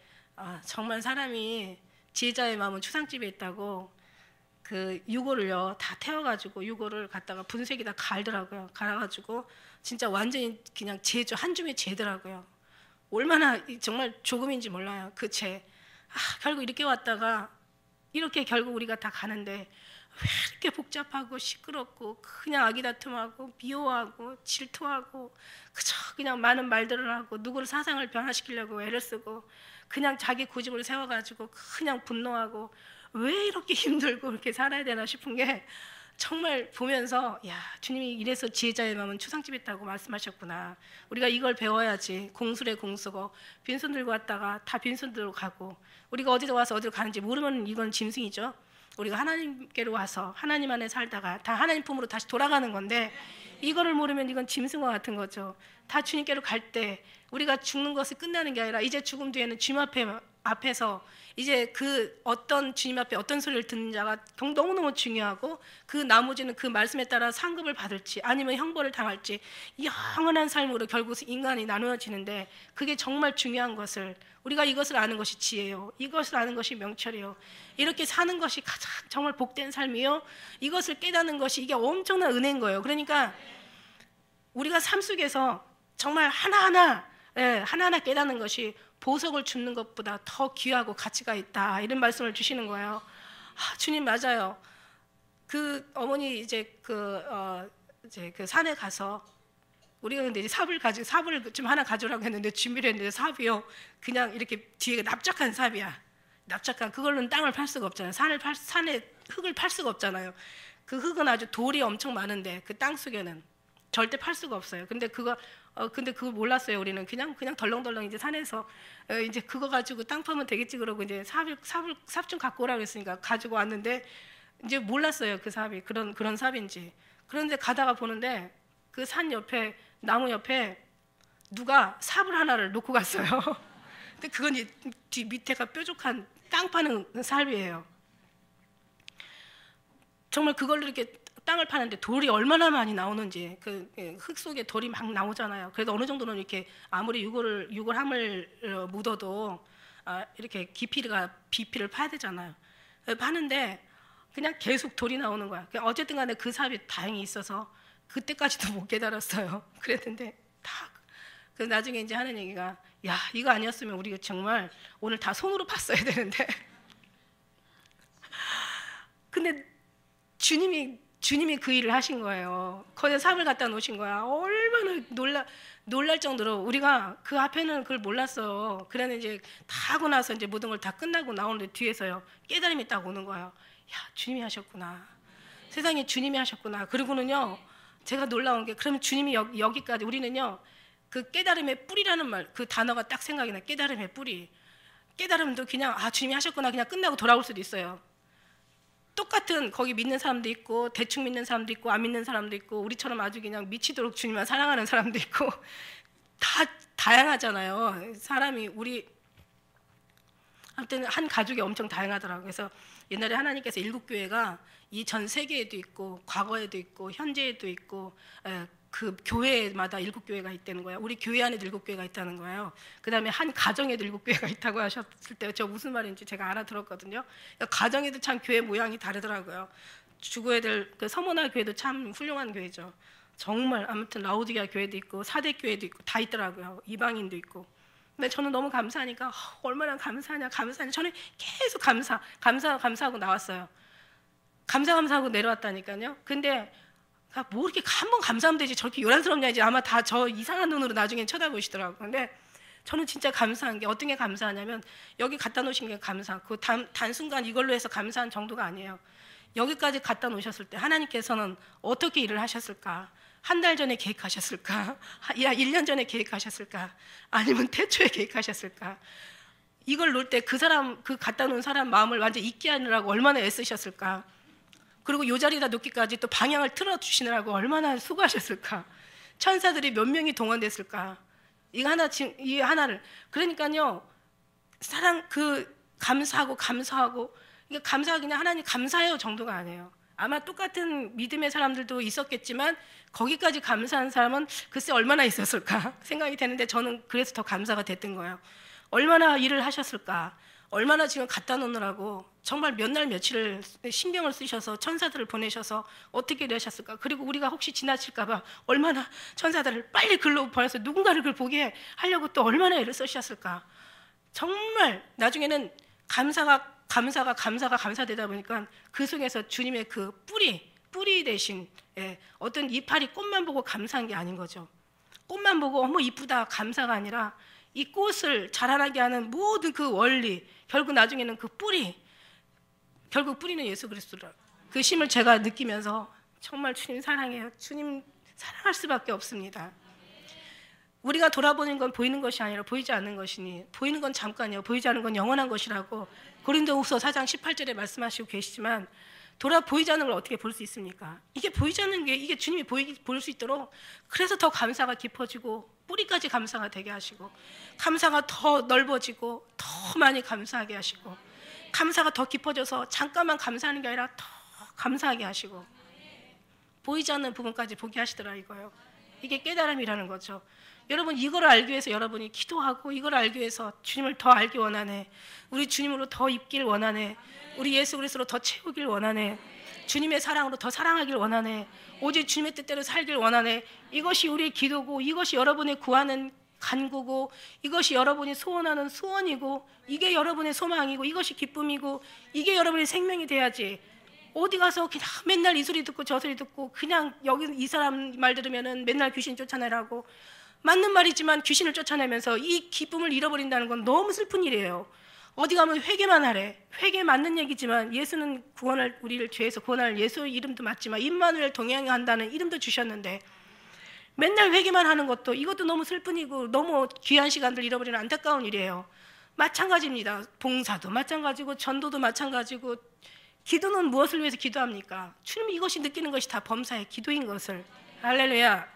정말 사람이 지혜자의 마음은 추상집에 있다고 그 유골을요 다 태워가지고 유골을 갖다가 분쇄기다 갈더라고요. 갈아가지고 진짜 완전히 그냥 재죠. 한 줌의 재더라고요. 얼마나 정말 조금인지 몰라요. 그 죄. 결국 이렇게 왔다가 이렇게 결국 우리가 다 가는데 왜 이렇게 복잡하고 시끄럽고 그냥 아기다툼하고 미워하고 질투하고 그냥 많은 말들을 하고 누구를 사상을 변화시키려고 애를 쓰고 그냥 자기 고집을 세워가지고 그냥 분노하고 왜 이렇게 힘들고 이렇게 살아야 되나 싶은 게 정말 보면서 주님이 이래서 지혜자의 마음은 추상집에 있다고 말씀하셨구나. 우리가 이걸 배워야지. 공술의 공수고 빈손 들고 왔다가 다 빈손 들고 가고 우리가 어디로 와서 어디로 가는지 모르면 이건 짐승이죠. 우리가 하나님께로 와서 하나님 안에 살다가 다 하나님 품으로 다시 돌아가는 건데 이거를 모르면 이건 짐승과 같은 거죠. 다 주님께로 갈 때 우리가 죽는 것이 끝나는 게 아니라 이제 죽음 뒤에는 주님 앞에서 이제 그 어떤 주님 앞에 어떤 소리를 듣는 자가 너무너무 중요하고 그 나머지는 그 말씀에 따라 상급을 받을지 아니면 형벌을 당할지 영원한 삶으로 결국 인간이 나누어지는데 그게 정말 중요한 것을 우리가 이것을 아는 것이 지혜요. 이것을 아는 것이 명철이요. 이렇게 사는 것이 가장 정말 복된 삶이요. 이것을 깨닫는 것이 이게 엄청난 은혜인 거예요. 그러니까 우리가 삶 속에서 정말 하나하나 깨닫는 것이 보석을 줍는 것보다 더 귀하고 가치가 있다. 이런 말씀을 주시는 거예요. 주님 맞아요. 그 어머니 이제 그 산에 가서 우리가 근데 이제 삽을 좀 하나 가져오라고 했는데 준비를 했는데 삽이요. 그냥 이렇게 뒤에 납작한 삽이야. 납작한 그걸로는 땅을 팔 수가 없잖아요. 산에 흙을 팔 수가 없잖아요. 그 흙은 아주 돌이 엄청 많은데 그 땅 속에는 절대 팔 수가 없어요. 근데 그거 몰랐어요. 우리는 그냥 덜렁덜렁 이제 산에서 이제 그거 가지고 땅 파면 되겠지 그러고 이제 삽 좀 갖고 오라고 했으니까 가지고 왔는데 이제 몰랐어요. 그 삽이 그런 삽인지. 그런데 가다가 보는데 그 산 옆에 나무 옆에 누가 삽을 하나를 놓고 갔어요. 근데 그건 뒤 밑에가 뾰족한 땅 파는 삽이에요. 정말 그걸로 이렇게 땅을 파는데 돌이 얼마나 많이 나오는지 그 흙 속에 돌이 막 나오잖아요. 그래도 어느 정도는 이렇게 아무리 유골함을 묻어도 이렇게 비피를 파야 되잖아요. 파는데 그냥 계속 돌이 나오는 거야. 어쨌든 간에 그 삽이 다행히 있어서 그때까지도 못 깨달았어요. 그랬는데 그 나중에 이제 하는 얘기가 이거 아니었으면 우리가 정말 오늘 다 손으로 팠어야 되는데 근데 주님이 그 일을 하신 거예요. 거기에 삽을 갖다 놓으신 거야. 얼마나 놀랄 정도로 우리가 그 앞에는 그걸 몰랐어요. 그래는 이제 다 하고 나서 이제 모든 걸 다 끝나고 나오는데 뒤에서요 깨달음이 딱 오는 거예요. 주님이 하셨구나. 세상에 주님이 하셨구나. 그리고는요, 제가 놀라운 게, 그러면 주님이 여기까지, 우리는요, 그 깨달음의 뿌리라는 말, 그 단어가 딱 생각이 나. 깨달음의 뿌리. 깨달음도 그냥 주님이 하셨구나 그냥 끝나고 돌아올 수도 있어요. 똑같은 거기 믿는 사람도 있고 대충 믿는 사람도 있고 안 믿는 사람도 있고 우리처럼 아주 그냥 미치도록 주님만 사랑하는 사람도 있고 다 다양하잖아요. 사람이 우리 아무튼 한 가족이 엄청 다양하더라고요. 그래서 옛날에 하나님께서 일곱 교회가 이 전 세계에도 있고 과거에도 있고 현재에도 있고 그 교회마다 일곱 교회가 있다는 거예요. 우리 교회 안에도 일곱 교회가 있다는 거예요. 그 다음에 한 가정에도 일곱 교회가 있다고 하셨을 때 저 무슨 말인지 제가 알아들었거든요. 그러니까 가정에도 참 교회 모양이 다르더라고요. 주교회들 그 서머나 교회도 참 훌륭한 교회죠. 정말 아무튼 라오디게아 교회도 있고 사대 교회도 있고 다 있더라고요. 이방인도 있고. 근데 저는 너무 감사하니까 얼마나 감사하냐. 저는 계속 감사하고 나왔어요. 감사하고 내려왔다니까요. 근데 뭐 이렇게 한 번 감사하면 되지 저렇게 요란스럽냐 이제 아마 다 저 이상한 눈으로 나중에 쳐다보시더라고요. 근데 저는 진짜 감사한 게 어떤 게 감사하냐면 여기 갖다 놓으신 게 감사. 그 단순간 이걸로 해서 감사한 정도가 아니에요. 여기까지 갖다 놓으셨을 때 하나님께서는 어떻게 일을 하셨을까? 한 달 전에 계획하셨을까? 1년 전에 계획하셨을까? 아니면 태초에 계획하셨을까? 이걸 놓을 때 그 갖다 놓은 사람 마음을 완전 잊게 하느라고 얼마나 애쓰셨을까? 그리고 요 자리에다 놓기까지 또 방향을 틀어주시느라고 얼마나 수고하셨을까? 천사들이 몇 명이 동원됐을까? 이 하나를. 그러니까요, 감사하고, 이게 감사가 그냥 하나님 감사해요 정도가 아니에요. 아마 똑같은 믿음의 사람들도 있었겠지만, 거기까지 감사한 사람은 글쎄 얼마나 있었을까 생각이 되는데 저는 그래서 더 감사가 됐던 거예요. 얼마나 일을 하셨을까? 얼마나 지금 갖다 놓느라고 정말 몇 날 며칠을 신경을 쓰셔서 천사들을 보내셔서 어떻게 이러셨을까? 그리고 우리가 혹시 지나칠까 봐 얼마나 천사들을 빨리 글로 보내서 누군가를 그걸 보게 하려고 또 얼마나 애를 쓰셨을까? 정말 나중에는 감사되다 보니까 그 속에서 주님의 그 뿌리 대신 어떤 이파리 꽃만 보고 감사한 게 아닌 거죠. 꽃만 보고 어머 이쁘다 감사가 아니라 이 꽃을 자라나게 하는 모든 그 원리, 결국 나중에는 결국 뿌리는 예수 그리스도라. 그 심을 제가 느끼면서 정말 주님 사랑해요. 주님 사랑할 수밖에 없습니다. 우리가 돌아보는 건 보이는 것이 아니라 보이지 않는 것이니 보이는 건 잠깐이요 보이지 않는 건 영원한 것이라고 고린도후서 4장 18절에 말씀하시고 계시지만 보이지 않는 걸 어떻게 볼 수 있습니까? 이게 보이지 않는 게 이게 주님이 볼 수 있도록 그래서 더 감사가 깊어지고 뿌리까지 감사가 되게 하시고 감사가 더 넓어지고 더 많이 감사하게 하시고 감사가 더 깊어져서 잠깐만 감사하는 게 아니라 더 감사하게 하시고 보이지 않는 부분까지 보게 하시더라 이거요. 이게 깨달음이라는 거죠. 여러분 이걸 알기 위해서 여러분이 기도하고 이걸 알기 위해서 주님을 더 알기 원하네. 우리 주님으로 더 입길 원하네. 우리 예수 그리스도로 더 채우길 원하네. 주님의 사랑으로 더 사랑하길 원하네. 오직 주님의 뜻대로 살길 원하네. 이것이 우리의 기도고 이것이 여러분의 구하는 간구고 이것이 여러분이 소원하는 소원이고 이게 여러분의 소망이고 이것이 기쁨이고 이게 여러분의 생명이 돼야지. 어디 가서 그냥 맨날 이 소리 듣고 저 소리 듣고 그냥 여기 이 사람 말 들으면은 맨날 귀신 쫓아내라고 맞는 말이지만 귀신을 쫓아내면서 이 기쁨을 잃어버린다는 건 너무 슬픈 일이에요. 어디 가면 회개만 하래. 회개 맞는 얘기지만 예수는 우리를 죄에서 구원할 예수 이름도 맞지만 임마누엘 동행한다는 이름도 주셨는데 맨날 회개만 하는 것도 이것도 너무 슬픈 일이고 너무 귀한 시간들 잃어버리는 안타까운 일이에요. 마찬가지입니다. 봉사도 마찬가지고 전도도 마찬가지고 기도는 무엇을 위해서 기도합니까? 주님이 이것이 느끼는 것이 다 범사의 기도인 것을. 할렐루야.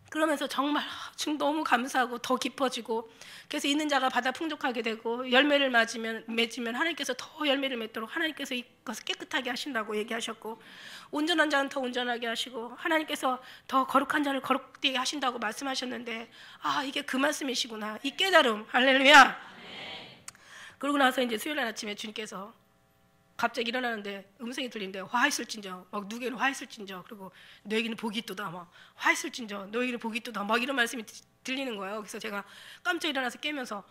그러면서 정말 지금 너무 감사하고 더 깊어지고 그래서 있는 자가 받아 풍족하게 되고 열매를 맺으면 하나님께서 더 열매를 맺도록 하나님께서 이것을 깨끗하게 하신다고 얘기하셨고 온전한 자는 더 온전하게 하시고 하나님께서 더 거룩한 자를 거룩되게 하신다고 말씀하셨는데 이게 그 말씀이시구나. 이 깨달음. 할렐루야. 그러고 나서 이제 수요일 아침에 주님께서 갑자기 일어나는데 음성이 들리는데 화있을진저 막 누구에게는 화있을진저 그리고 너에게는 복이 있도다 막 화있을진저 너에게는 복이 있도다 막 이런 말씀이 들리는 거예요. 그래서 제가 깜짝 일어나서 깨면서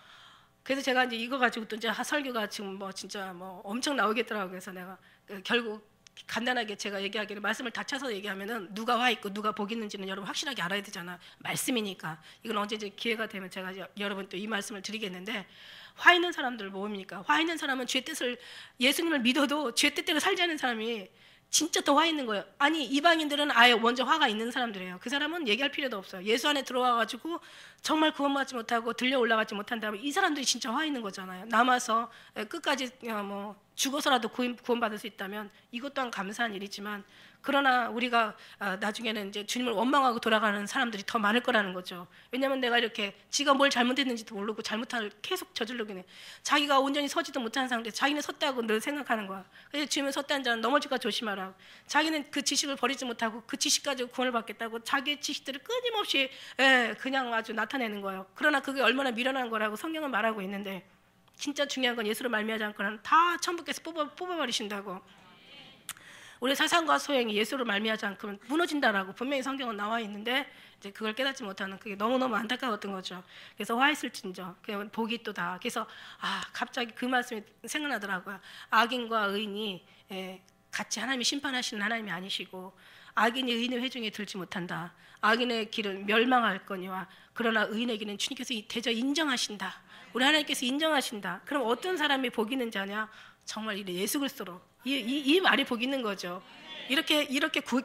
그래서 제가 이제 이거 가지고 또 이제 설교가 지금 뭐 진짜 뭐 엄청 나오겠더라고요. 그래서 내가 결국 간단하게 제가 얘기하기를 말씀을 다 쳐서 얘기하면은 누가 화 있고 누가 복 있는지는 여러분 확실하게 알아야 되잖아. 말씀이니까. 이건 언제 이제 기회가 되면 제가 여러분 또 이 말씀을 드리겠는데, 화 있는 사람들 뭡니까? 화 있는 사람은 죄 뜻을, 예수님을 믿어도 죄 뜻대로 살지 않는 사람이 진짜 더 화 있는 거예요. 아니 이방인들은 아예 먼저 화가 있는 사람들이에요. 그 사람은 얘기할 필요도 없어요. 예수 안에 들어와가지고 정말 구원받지 못하고 들려 올라가지 못한다면 이 사람들이 진짜 화 있는 거잖아요. 남아서 끝까지 뭐 죽어서라도 구원받을 수 있다면 이것 또한 감사한 일이지만, 그러나 우리가 나중에는 이제 주님을 원망하고 돌아가는 사람들이 더 많을 거라는 거죠. 왜냐하면 내가 이렇게 지가 뭘 잘못했는지도 모르고 잘못을 계속 저지르긴 해. 자기가 온전히 서지도 못하는 상태에서 자기는 섰다고 늘 생각하는 거야. 그래서 주님은 섰다는 자는 넘어질까 조심하라. 자기는 그 지식을 버리지 못하고 그 지식 가지고 구원을 받겠다고 자기의 지식들을 끊임없이 그냥 아주 나타내는 거예요. 그러나 그게 얼마나 미련한 거라고 성경은 말하고 있는데, 진짜 중요한 건 예수를 말미암지 않고는 다 천부께서 뽑아버리신다고. 우리 사상과 소행이 예수를 말미암지 않고는 무너진다라고 분명히 성경은 나와 있는데, 이제 그걸 깨닫지 못하는 그게 너무너무 안타까웠던 거죠. 그래서 화했을진저 그냥 복이 또다. 그래서 갑자기 그 말씀이 생각나더라고요. 악인과 의인이 같이 하나님이 심판하시는 하나님이 아니시고, 악인이 의인의 회중에 들지 못한다. 악인의 길은 멸망할 거니와 그러나 의인의 길은 주님께서 대저 인정하신다. 우리 하나님께서 인정하신다. 그럼 어떤 사람이 복 있는 자냐? 정말 예수 그리스도로 이 말이 복 있는 거죠. 이렇게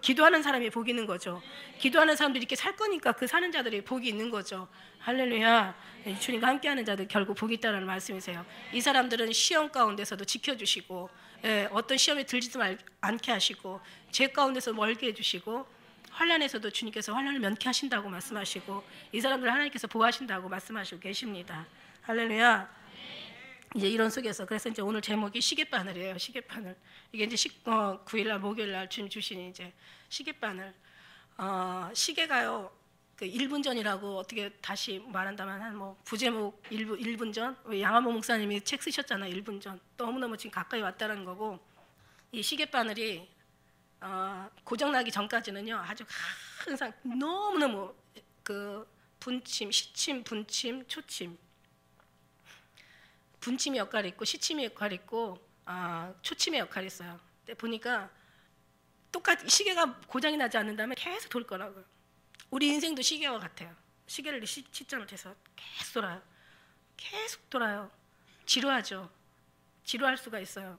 기도하는 사람이 복 있는 거죠. 기도하는 사람들이 이렇게 살 거니까 그 사는 자들이 복이 있는 거죠. 할렐루야. 주님과 함께하는 자들 결국 복이 있다는 말씀이세요. 이 사람들은 시험 가운데서도 지켜주시고, 어떤 시험에 들지도 않게 하시고, 죄 가운데서 멀게 해주시고, 환난에서도 주님께서 환난을 면케 하신다고 말씀하시고, 이 사람들 하나님께서 보호하신다고 말씀하시고 계십니다. 할렐루야. 이제 이런 속에서, 그래서 이제 오늘 제목이 시계바늘이에요. 시계바늘. 이게 이제 9일날 목요일날 주님 주신 이제 시계바늘. 시계가요, 그 1분 전이라고 어떻게 다시 말한다면 한 뭐 부제목 1분 전, 양화모 목사님이 책 쓰셨잖아요. 1분 전. 너무너무 지금 가까이 왔다는 거고, 이 시계바늘이 고장나기 전까지는요 아주 항상 너무너무 그 분침, 시침, 분침, 초침, 분침의 역할이 있고 시침의 역할이 있고 초침의 역할이 있어요. 근데 보니까 똑같이 시계가 고장이 나지 않는다면 계속 돌 거라고요. 우리 인생도 시계와 같아요. 시계를 시점을 대서 계속 돌아요. 계속 돌아요. 지루하죠. 지루할 수가 있어요.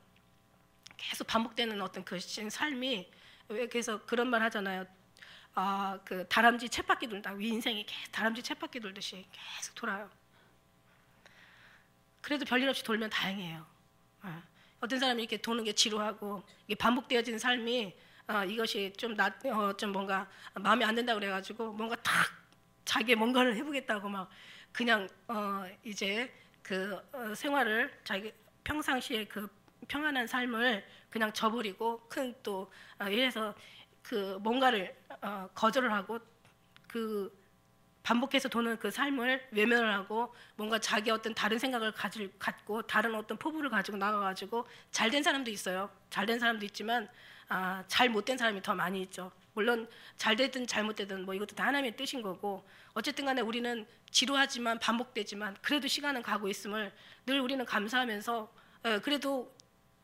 계속 반복되는 어떤 그 삶이, 그래서 그런 말 하잖아요. 그 다람쥐 쳇바퀴 돌다. 우리 인생이 계속 다람쥐 쳇바퀴 돌듯이 계속 돌아요. 그래도 별일 없이 돌면 다행이에요. 어떤 사람이 이렇게 도는 게 지루하고 이게 반복되어지는 삶이 이것이 좀 뭔가 마음에 안 든다 그래가지고 뭔가 탁 자기 뭔가를 해보겠다고 막 그냥 이제 그 생활을 자기 평상시에 그 평안한 삶을 그냥 저버리고 큰 또 이래서 그 뭔가를 거절을 하고 그 반복해서 도는 그 삶을 외면을 하고 뭔가 자기 어떤 다른 생각을 갖고 다른 어떤 포부를 가지고 나가가지고 잘된 사람도 있어요. 잘된 사람도 있지만 잘 못된 사람이 더 많이 있죠. 물론 잘되든 잘못되든 뭐 이것도 다 하나님의 뜻인 거고, 어쨌든 간에 우리는 지루하지만 반복되지만 그래도 시간은 가고 있음을 늘 우리는 감사하면서, 그래도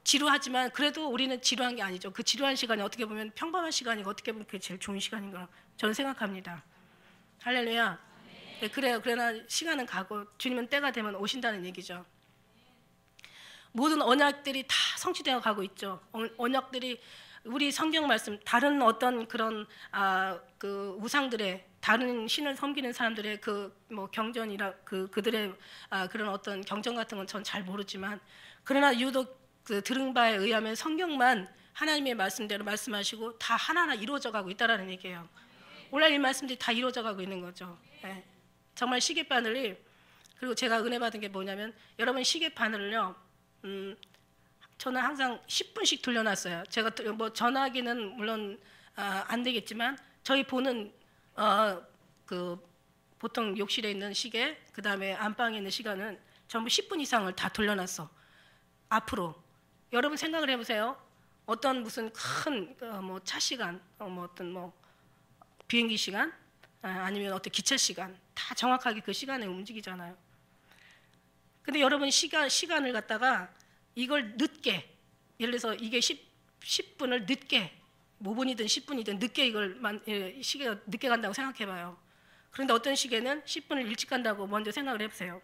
지루하지만 그래도 우리는 지루한 게 아니죠. 그 지루한 시간이 어떻게 보면 평범한 시간이고 어떻게 보면 그게 제일 좋은 시간인 거라고 저는 생각합니다. 할렐루야. 네, 그래요. 그러나 시간은 가고 주님은 때가 되면 오신다는 얘기죠. 모든 언약들이 다 성취되어 가고 있죠. 언약들이 우리 성경 말씀, 다른 어떤 그런 그 우상들의, 다른 신을 섬기는 사람들의 그 뭐 경전이라 그들의 그런 어떤 경전 같은 건 전 잘 모르지만, 그러나 유독 그 들은 바에 의하면 성경만 하나님의 말씀대로 말씀하시고 다 하나하나 이루어져 가고 있다라는 얘기예요. 오늘 이 말씀들이 다 이루어져 가고 있는 거죠. 네. 정말 시계바늘이, 그리고 제가 은혜 받은 게 뭐냐면, 여러분 시계바늘을요, 저는 항상 10분씩 돌려놨어요. 제가 뭐 전화기는 물론 안 되겠지만 저희 보는 그 보통 욕실에 있는 시계, 그 다음에 안방에 있는 시간은 전부 10분 이상을 다 돌려놨어. 앞으로. 여러분 생각을 해보세요. 어떤 무슨 큰 뭐 차 시간, 뭐 어떤 뭐 비행기 시간, 아니면 어떤 기차 시간, 다 정확하게 그 시간에 움직이잖아요. 근데 여러분 시간을 갖다가 이걸 늦게, 예를 들어서 이게 10분을 늦게 5분이든 10분이든 늦게 시계가 늦게 간다고 생각해봐요. 그런데 어떤 시계는 10분을 일찍 간다고 먼저 생각을 해보세요.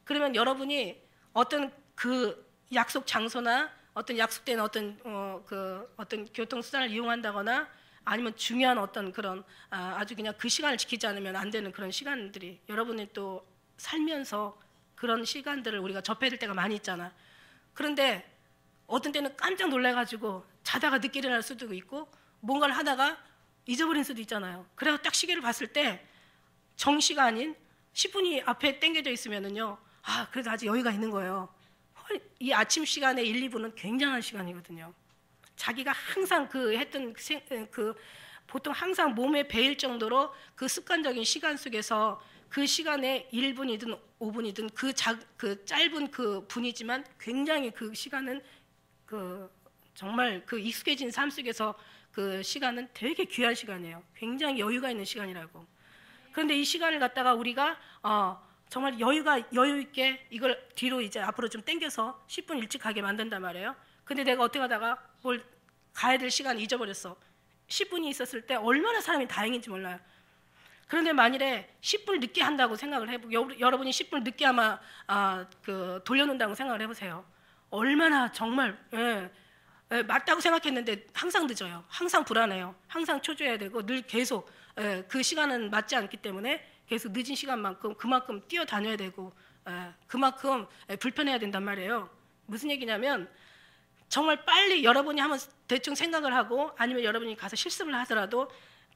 그러면 여러분이 어떤 그 약속 장소나 어떤 약속된 어떤 교통수단을 이용한다거나 아니면 중요한 어떤 그런 아주 그냥 그 시간을 지키지 않으면 안 되는 그런 시간들이 여러분이 또 살면서 그런 시간들을 우리가 접해야 될 때가 많이 있잖아. 그런데 어떤 때는 깜짝 놀라가지고 자다가 늦게 일어날 수도 있고 뭔가를 하다가 잊어버린 수도 있잖아요. 그래서 딱 시계를 봤을 때 정시가 아닌 10분이 앞에 당겨져 있으면은요, 그래도 아직 여유가 있는 거예요. 이 아침 시간에 1, 2분은 굉장한 시간이거든요. 자기가 항상 보통 항상 몸에 배일 정도로 그 습관적인 시간 속에서 그 시간에 1분이든 5분이든 그 짧은 그 분이지만 굉장히 그 시간은 정말 그 익숙해진 삶 속에서 그 시간은 되게 귀한 시간이에요. 굉장히 여유가 있는 시간이라고. 그런데 이 시간을 갖다가 우리가 정말 여유 있게 이걸 뒤로 이제 앞으로 좀 당겨서 10분 일찍 가게 만든단 말이에요. 근데 내가 어떻게 하다가 뭘 가야 될 시간 잊어버렸어. 10분이 있었을 때 얼마나 사람이 다행인지 몰라요. 그런데 만일에 10분 늦게 한다고 생각을 해보고 여러분이 10분 늦게 아마 돌려놓는다고 생각을 해보세요. 얼마나 정말 맞다고 생각했는데 항상 늦어요. 항상 불안해요. 항상 초조해야 되고 늘 계속 그 시간은 맞지 않기 때문에 계속 늦은 시간만큼 그만큼 뛰어다녀야 되고 그만큼 불편해야 된단 말이에요. 무슨 얘기냐면 정말 빨리 여러분이 한번 대충 생각을 하고 아니면 여러분이 가서 실습을 하더라도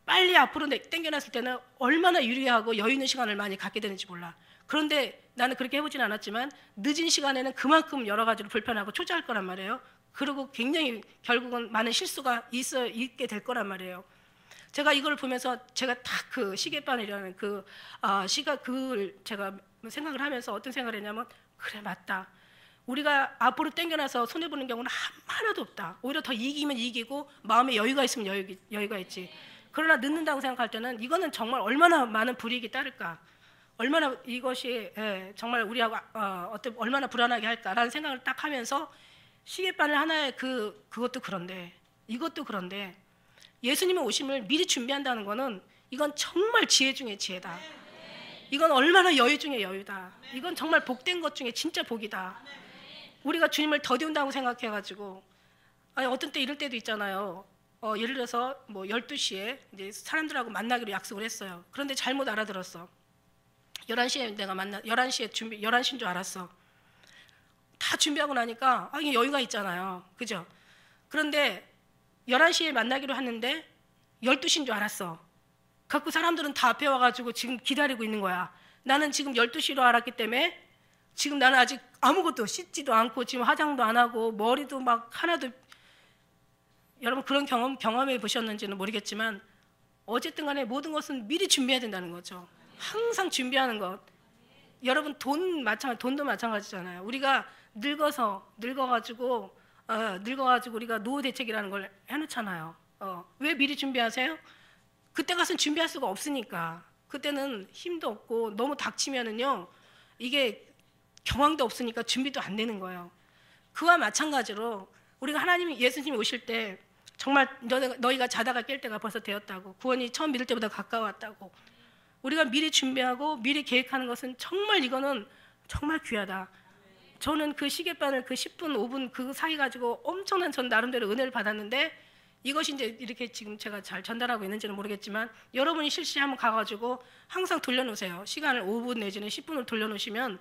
빨리 앞으로 당겨놨을 때는 얼마나 유리하고 여유 있는 시간을 많이 갖게 되는지 몰라. 그런데 나는 그렇게 해보진 않았지만 늦은 시간에는 그만큼 여러 가지로 불편하고 초조할 거란 말이에요. 그리고 굉장히 결국은 많은 실수가 있게 될 거란 말이에요. 제가 이걸 보면서 제가 딱 그 시계바늘이라는 그걸 제가 생각을 하면서 어떤 생각을 했냐면 그래 맞다. 우리가 앞으로 당겨놔서 손해보는 경우는 하나도 없다. 오히려 더 이기면 이기고 마음에 여유가 있으면 여유가 있지. 그러나 늦는다고 생각할 때는 이거는 정말 얼마나 많은 불이익이 따를까. 얼마나 이것이 정말 우리하고 얼마나 불안하게 할까라는 생각을 딱 하면서 시계바늘 하나에 그것도 그런데 이것도 그런데 예수님의 오심을 미리 준비한다는 거는 이건 정말 지혜 중에 지혜다. 이건 얼마나 여유 중에 여유다. 이건 정말 복된 것 중에 진짜 복이다. 우리가 주님을 더디운다고 생각해가지고 어떤 때 이럴 때도 있잖아요. 예를 들어서 뭐 12시에 이제 사람들하고 만나기로 약속을 했어요. 그런데 잘못 알아들었어. 11시에 내가 11시인 줄 알았어. 다 준비하고 나니까 이게 여유가 있잖아요. 그죠? 그런데 11시에 만나기로 했는데 12시인 줄 알았어. 갖고 사람들은 다 앞에 와가지고 지금 기다리고 있는 거야. 나는 지금 12시로 알았기 때문에 지금 나는 아직 아무것도 씻지도 않고 지금 화장도 안 하고 머리도 막 하나도 여러분 그런 경험해 보셨는지는 모르겠지만 어쨌든 간에 모든 것은 미리 준비해야 된다는 거죠. 항상 준비하는 것. 여러분 돈도 마찬가지잖아요. 우리가 늙어가지고 우리가 노후 대책이라는 걸 해놓잖아요. 왜 미리 준비하세요? 그때 가서는 준비할 수가 없으니까. 그때는 힘도 없고 너무 닥치면은요 이게 경황도 없으니까 준비도 안 되는 거예요. 그와 마찬가지로 우리가 예수님이 오실 때 정말 너희가 자다가 깰 때가 벌써 되었다고, 구원이 처음 믿을 때보다 가까웠다고, 우리가 미리 준비하고 미리 계획하는 것은 정말 이거는 정말 귀하다. 저는 그 시계바늘 10분, 5분 그 사이 가지고 엄청난 전 나름대로 은혜를 받았는데 이것이 이제 이렇게 지금 제가 잘 전달하고 있는지는 모르겠지만 여러분이 실시 한번 가가지고 항상 돌려놓으세요. 시간을 5분 내지는 10분을 돌려놓으시면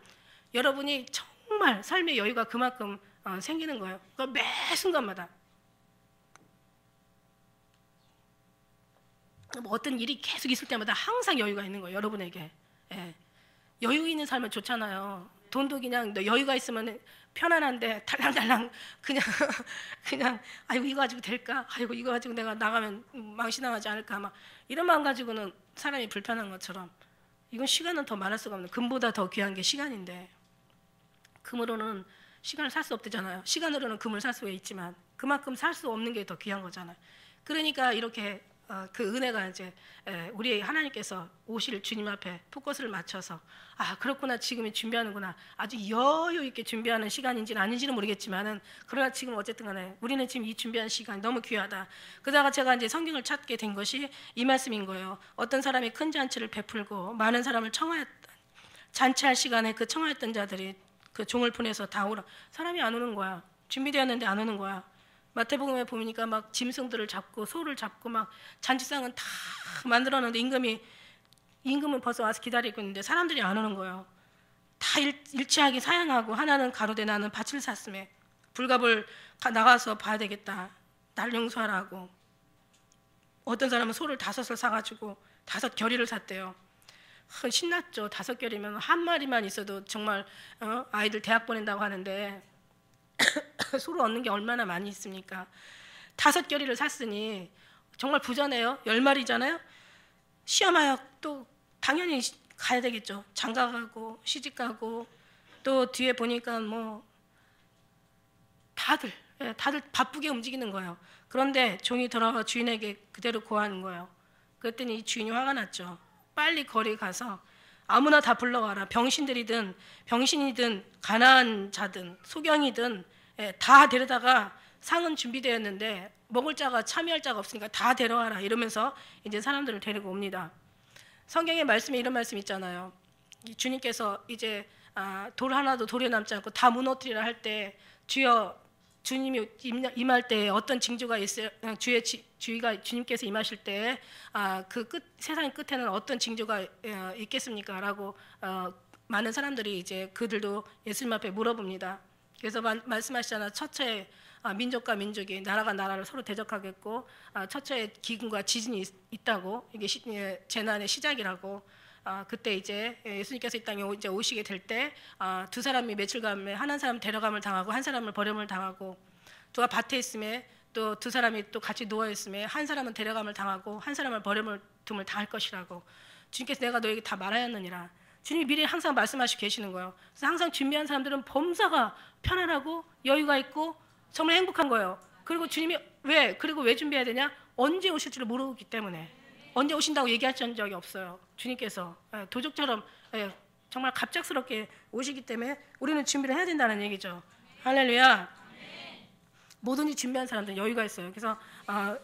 여러분이 정말 삶의 여유가 그만큼 생기는 거예요. 매 순간마다. 뭐 어떤 일이 계속 있을 때마다 항상 여유가 있는 거예요. 여러분에게. 여유 있는 삶은 좋잖아요. 돈도 그냥 여유가 있으면 편안한데 달랑달랑 그냥 아이고 이거 가지고 될까? 아이고 이거 가지고 내가 나가면 망신당하지 않을까? 막 이런 마음 가지고는 사람이 불편한 것처럼 이건 시간은 더 말할 수가 없는, 금보다 더 귀한 게 시간인데 금으로는 시간을 살 수 없대잖아요. 시간으로는 금을 살 수가 있지만 그만큼 살 수 없는 게 더 귀한 거잖아요. 그러니까 이렇게 그 은혜가 이제 우리 하나님께서 오실 주님 앞에 포커스를 맞춰서 그렇구나, 지금이 준비하는구나, 아주 여유 있게 준비하는 시간인지는 아닌지는 모르겠지만은 그러나 지금 어쨌든 간에 우리는 지금 이 준비한 시간이 너무 귀하다. 그러다가 제가 이제 성경을 찾게 된 것이 이 말씀인 거예요. 어떤 사람이 큰 잔치를 베풀고 많은 사람을 청하였다. 잔치할 시간에 그 청하였던 자들이 그 종을 보내서 다 오라. 사람이 안 오는 거야. 준비되었는데 안 오는 거야. 마태복음에 보니까 막 짐승들을 잡고 소를 잡고 막 잔치상은 다 만들어놨는데 임금은 벌써 와서 기다리고 있는데 사람들이 안 오는 거예요. 다 일치하게 사양하고 하나는 가로되 나는 밭을 샀음에 불갑을 나가서 봐야 되겠다. 날 용서하라고. 어떤 사람은 소를 5을 사가지고 5 겨리를 샀대요. 신났죠. 5 겨리면 한 마리만 있어도 정말 아이들 대학 보낸다고 하는데 소를 얻는 게 얼마나 많이 있습니까? 5 겨리를 샀으니 정말 부자네요. 10마리잖아요. 시험하여 또 당연히 가야 되겠죠. 장가 가고 시집 가고 또 뒤에 보니까 뭐 다들 바쁘게 움직이는 거예요. 그런데 종이 돌아와 주인에게 그대로 고하는 거예요. 그랬더니 이 주인이 화가 났죠. 빨리 거리 가서 아무나 다 불러와라. 병신들이든 병신이든 가난한 자든 소경이든 다 데려다가 상은 준비되었는데 먹을 자가 참여할 자가 없으니까 다 데려와라 이러면서 이제 사람들을 데리고 옵니다. 성경의 말씀에 이런 말씀 있잖아요. 주님께서 이제 돌 하나도 돌에 남지 않고 다 무너뜨리라 할 때 주님이 임할 때 어떤 징조가 있어요? 주님께서 임하실 때 그 세상의 끝에는 어떤 징조가 있겠습니까? 라고 많은 사람들이 이제 그들도 예수님 앞에 물어봅니다. 그래서 말씀하시잖아요. 첫째 민족과 민족이 나라가 나라를 서로 대적하겠고 첫째 기근과 지진이 있다고, 이게 재난의 시작이라고. 그때 이제 예수님께서 이 땅에 이제 오시게 될 때 2사람이 며칠간에 한 사람 데려감을 당하고 한 사람을 버림을 당하고, 누가 밭에 있음에 또 2사람이 또 같이 누워 있음에 한 사람은 데려감을 당하고 한 사람을 버림을 당할 것이라고 주님께서 내가 너에게 다 말하였느니라. 주님이 미리 항상 말씀하시고 계시는 거예요. 그래서 항상 준비한 사람들은 범사가 편안하고 여유가 있고 정말 행복한 거예요. 그리고 주님이 그리고 왜 준비해야 되냐? 언제 오실지를 모르기 때문에. 언제 오신다고 얘기하신 적이 없어요. 주님께서 도적처럼 정말 갑작스럽게 오시기 때문에 우리는 준비를 해야 된다는 얘기죠. 할렐루야. 뭐든지 준비한 사람들은 여유가 있어요. 그래서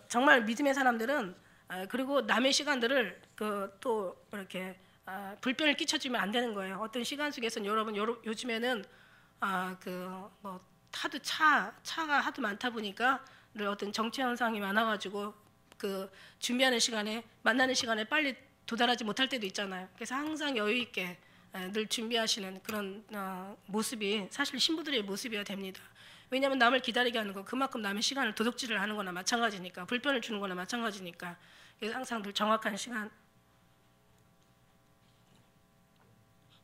정말 믿음의 사람들은 그리고 남의 시간들을 또 이렇게 불편을 끼쳐주면 안 되는 거예요. 어떤 시간 속에서는 여러분 요즘에는 뭐 하도 차가 하도 많다 보니까 어떤 정치 현상이 많아가지고 그 준비하는 시간에 만나는 시간에 빨리 도달하지 못할 때도 있잖아요. 그래서 항상 여유 있게 늘 준비하시는 그런 모습이 사실 신부들의 모습이어야 됩니다. 왜냐하면 남을 기다리게 하는 거 그만큼 남의 시간을 도둑질을 하는 거나 마찬가지니까, 불편을 주는 거나 마찬가지니까. 그래서 항상 늘 정확한 시간,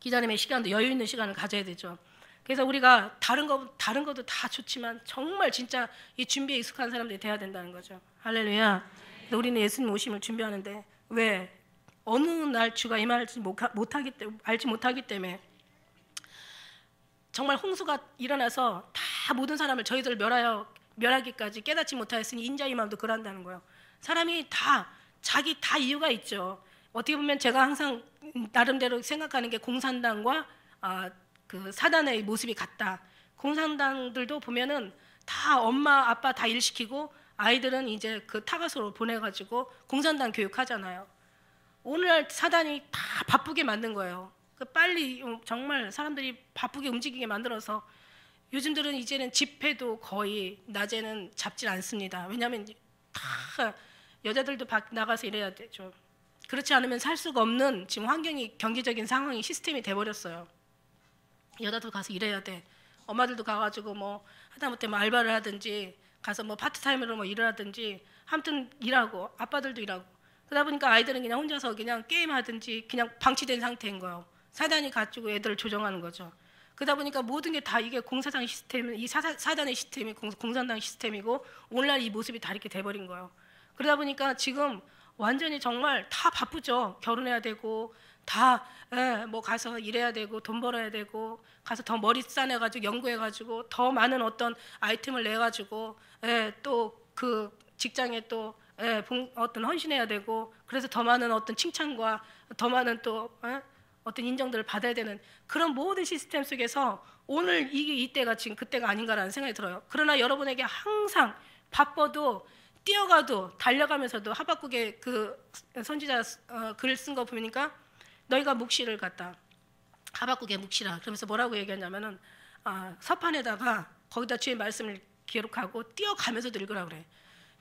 기다림의 시간도 여유 있는 시간을 가져야 되죠. 그래서 우리가 다른 것도 다 좋지만 정말 진짜 이 준비에 익숙한 사람들이 돼야 된다는 거죠. 할렐루야. 우리는 예수님 오심을 준비하는데 왜? 어느 날 주가 임할지 알지 못하기 때문에. 정말 홍수가 일어나서 다 모든 사람을 저희들 멸하기까지 깨닫지 못하였으니 인자의 마음도 그런다는 거예요. 사람이 자기 이유가 있죠. 어떻게 보면 제가 항상 나름대로 생각하는 게 공산당과 그 사단의 모습이 같다. 공산당들도 보면은 다 엄마 아빠 다 일 시키고 아이들은 이제 그 타가소로 보내가지고 공산당 교육하잖아요. 오늘날 사단이 다 바쁘게 만든 거예요. 빨리 정말 사람들이 바쁘게 움직이게 만들어서 요즘들은 이제는 집회도 거의 낮에는 잡질 않습니다. 왜냐하면 다 여자들도 나가서 일해야 되죠. 그렇지 않으면 살 수가 없는 지금 경제적인 상황이 시스템이 돼버렸어요. 여자도 가서 일해야 돼. 엄마들도 가가지고 뭐 하다못해 뭐 알바를 하든지 가서 뭐 파트타임으로 뭐 일을 하든지 아무튼 일하고 아빠들도 일하고 그러다 보니까 아이들은 그냥 혼자서 그냥 게임하든지 그냥 방치된 상태인 거예요. 사단이 가지고 애들을 조정하는 거죠. 그러다 보니까 모든 게 다 이게 공사당 시스템, 이 사단의 시스템이 공산당 시스템이고 오늘날 이 모습이 다 이렇게 돼버린 거예요. 그러다 보니까 지금 완전히 정말 다 바쁘죠. 결혼해야 되고 다 뭐 가서 일해야 되고 돈 벌어야 되고 가서 더 머리 싸내가지고 연구해가지고 더 많은 어떤 아이템을 내가지고 또 그 직장에 또 어떤 헌신해야 되고, 그래서 더 많은 어떤 칭찬과 더 많은 또 어떤 인정들을 받아야 되는 그런 모든 시스템 속에서 오늘 이게 이때가 지금 그때가 아닌가라는 생각이 들어요. 그러나 여러분에게 항상 바빠도 뛰어가도 달려가면서도 하박국의 그 선지자 글을 쓴 거 보니까 너희가 묵시를 갖다 하박국의 묵시라 그러면서 뭐라고 얘기하냐면은 서판에다가 거기다 주의 말씀을 기록하고 뛰어가면서도 읽으라 그래.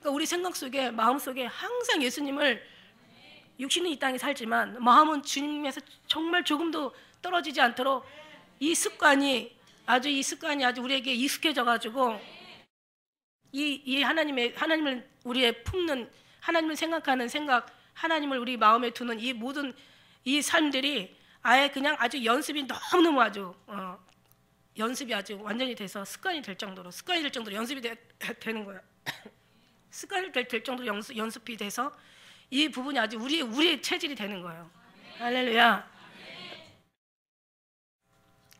그러니까 우리 생각 속에 마음 속에 항상 예수님을 육신은 이 땅에 살지만 마음은 주님에서 정말 조금도 떨어지지 않도록 이 습관이 아주 우리에게 익숙해져 가지고 이 하나님을 우리의 품는 하나님을 생각하는 생각, 하나님을 우리 마음에 두는 이 모든 이 삶들이 아예 그냥 아주 연습이 너무너무 아주 연습이 아주 완전히 돼서 습관이 될 정도로 연습이 되는 거야. 습관이 될 정도로 연습이 돼서 이 부분이 아주 우리의 체질이 되는 거예요. 할렐루야.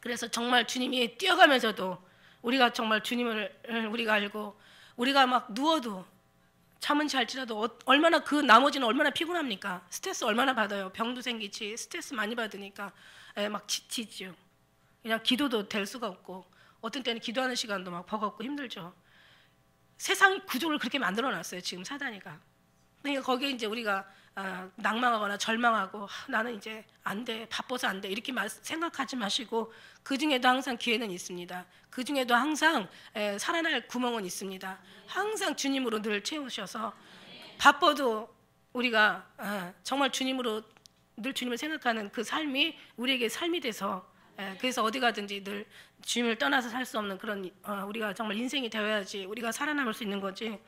그래서 정말 주님이 뛰어가면서도 우리가 정말 주님을 우리가 알고 우리가 막 누워도 잠은 잘지라도 얼마나 그 나머지는 얼마나 피곤합니까? 스트레스 얼마나 받아요. 병도 생기지 스트레스 많이 받으니까 막 지치죠. 그냥 기도도 될 수가 없고 어떤 때는 기도하는 시간도 막 버겁고 힘들죠. 세상 구조를 그렇게 만들어놨어요. 지금 사단이가. 그러니까 거기에 이제 우리가 낭망하거나 절망하고 나는 이제 안 돼, 바빠서 안 돼 이렇게 생각하지 마시고 그 중에도 항상 기회는 있습니다. 그 중에도 항상 살아날 구멍은 있습니다. 항상 주님으로 늘 채우셔서 바빠도 우리가 정말 주님으로 늘 주님을 생각하는 그 삶이 우리에게 삶이 돼서 그래서 어디 가든지 늘 주님을 떠나서 살 수 없는 그런 우리가 정말 인생이 되어야지 우리가 살아남을 수 있는 거지.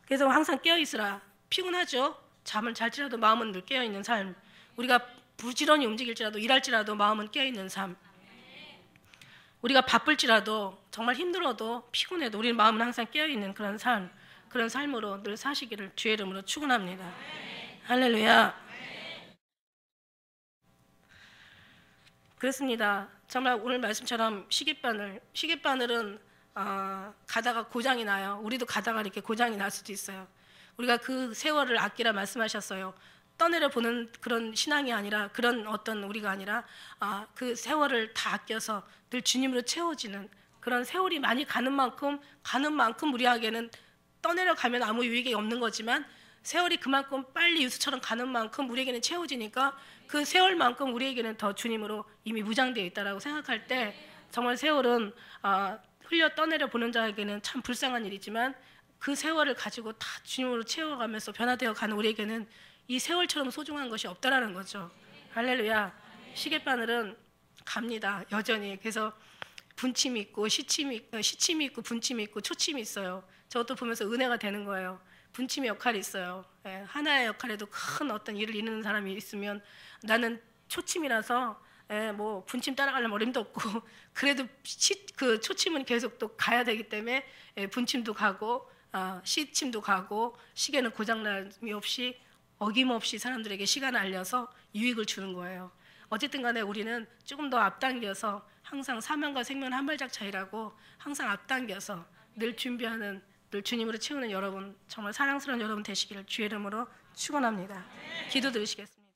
그래서 항상 깨어있으라. 피곤하죠. 잠을 잘지라도 마음은 늘 깨어있는 삶. 우리가 부지런히 움직일지라도 일할지라도 마음은 깨어있는 삶. 우리가 바쁠지라도 정말 힘들어도 피곤해도 우리 마음은 항상 깨어있는 그런 삶. 그런 삶으로 늘 사시기를 주의 이름으로 축원합니다. 할렐루야. 그렇습니다. 정말 오늘 말씀처럼 시계바늘은 가다가 고장이 나요. 우리도 가다가 이렇게 고장이 날 수도 있어요. 우리가 그 세월을 아끼라 말씀하셨어요. 떠내려 보는 그런 신앙이 아니라 그런 어떤 우리가 아니라 그 세월을 다 아껴서 늘 주님으로 채워지는 그런 세월이 많이 가는 만큼 우리에게는 떠내려 가면 아무 유익이 없는 거지만 세월이 그만큼 빨리 유수처럼 가는 만큼 우리에게는 채워지니까 그 세월만큼 우리에게는 더 주님으로 이미 무장되어 있다라고 생각할 때 정말 세월은 흘려 떠내려 보는 자에게는 참 불쌍한 일이지만 그 세월을 가지고 다 주님으로 채워가면서 변화되어 가는 우리에게는 이 세월처럼 소중한 것이 없다라는 거죠. 할렐루야. 시계바늘은 갑니다. 여전히. 그래서 분침이 있고 시침이 있고 분침이 있고 초침이 있어요. 저것도 보면서 은혜가 되는 거예요. 분침의 역할이 있어요. 하나의 역할에도 큰 어떤 일을 이루는 사람이 있으면 나는 초침이라서 뭐 분침 따라가려면 어림도 없고 그래도 그 초침은 계속 또 가야 되기 때문에 분침도 가고 시침도 가고 시계는 고장남이 없이 어김없이 사람들에게 시간을 알려서 유익을 주는 거예요. 어쨌든 간에 우리는 조금 더 앞당겨서 항상 사명과 생명 한 발짝 차이라고 항상 앞당겨서 늘 준비하는 늘 주님으로 채우는 여러분 정말 사랑스러운 여러분 되시기를 주의 이름으로 축원합니다. 기도 드리시겠습니다.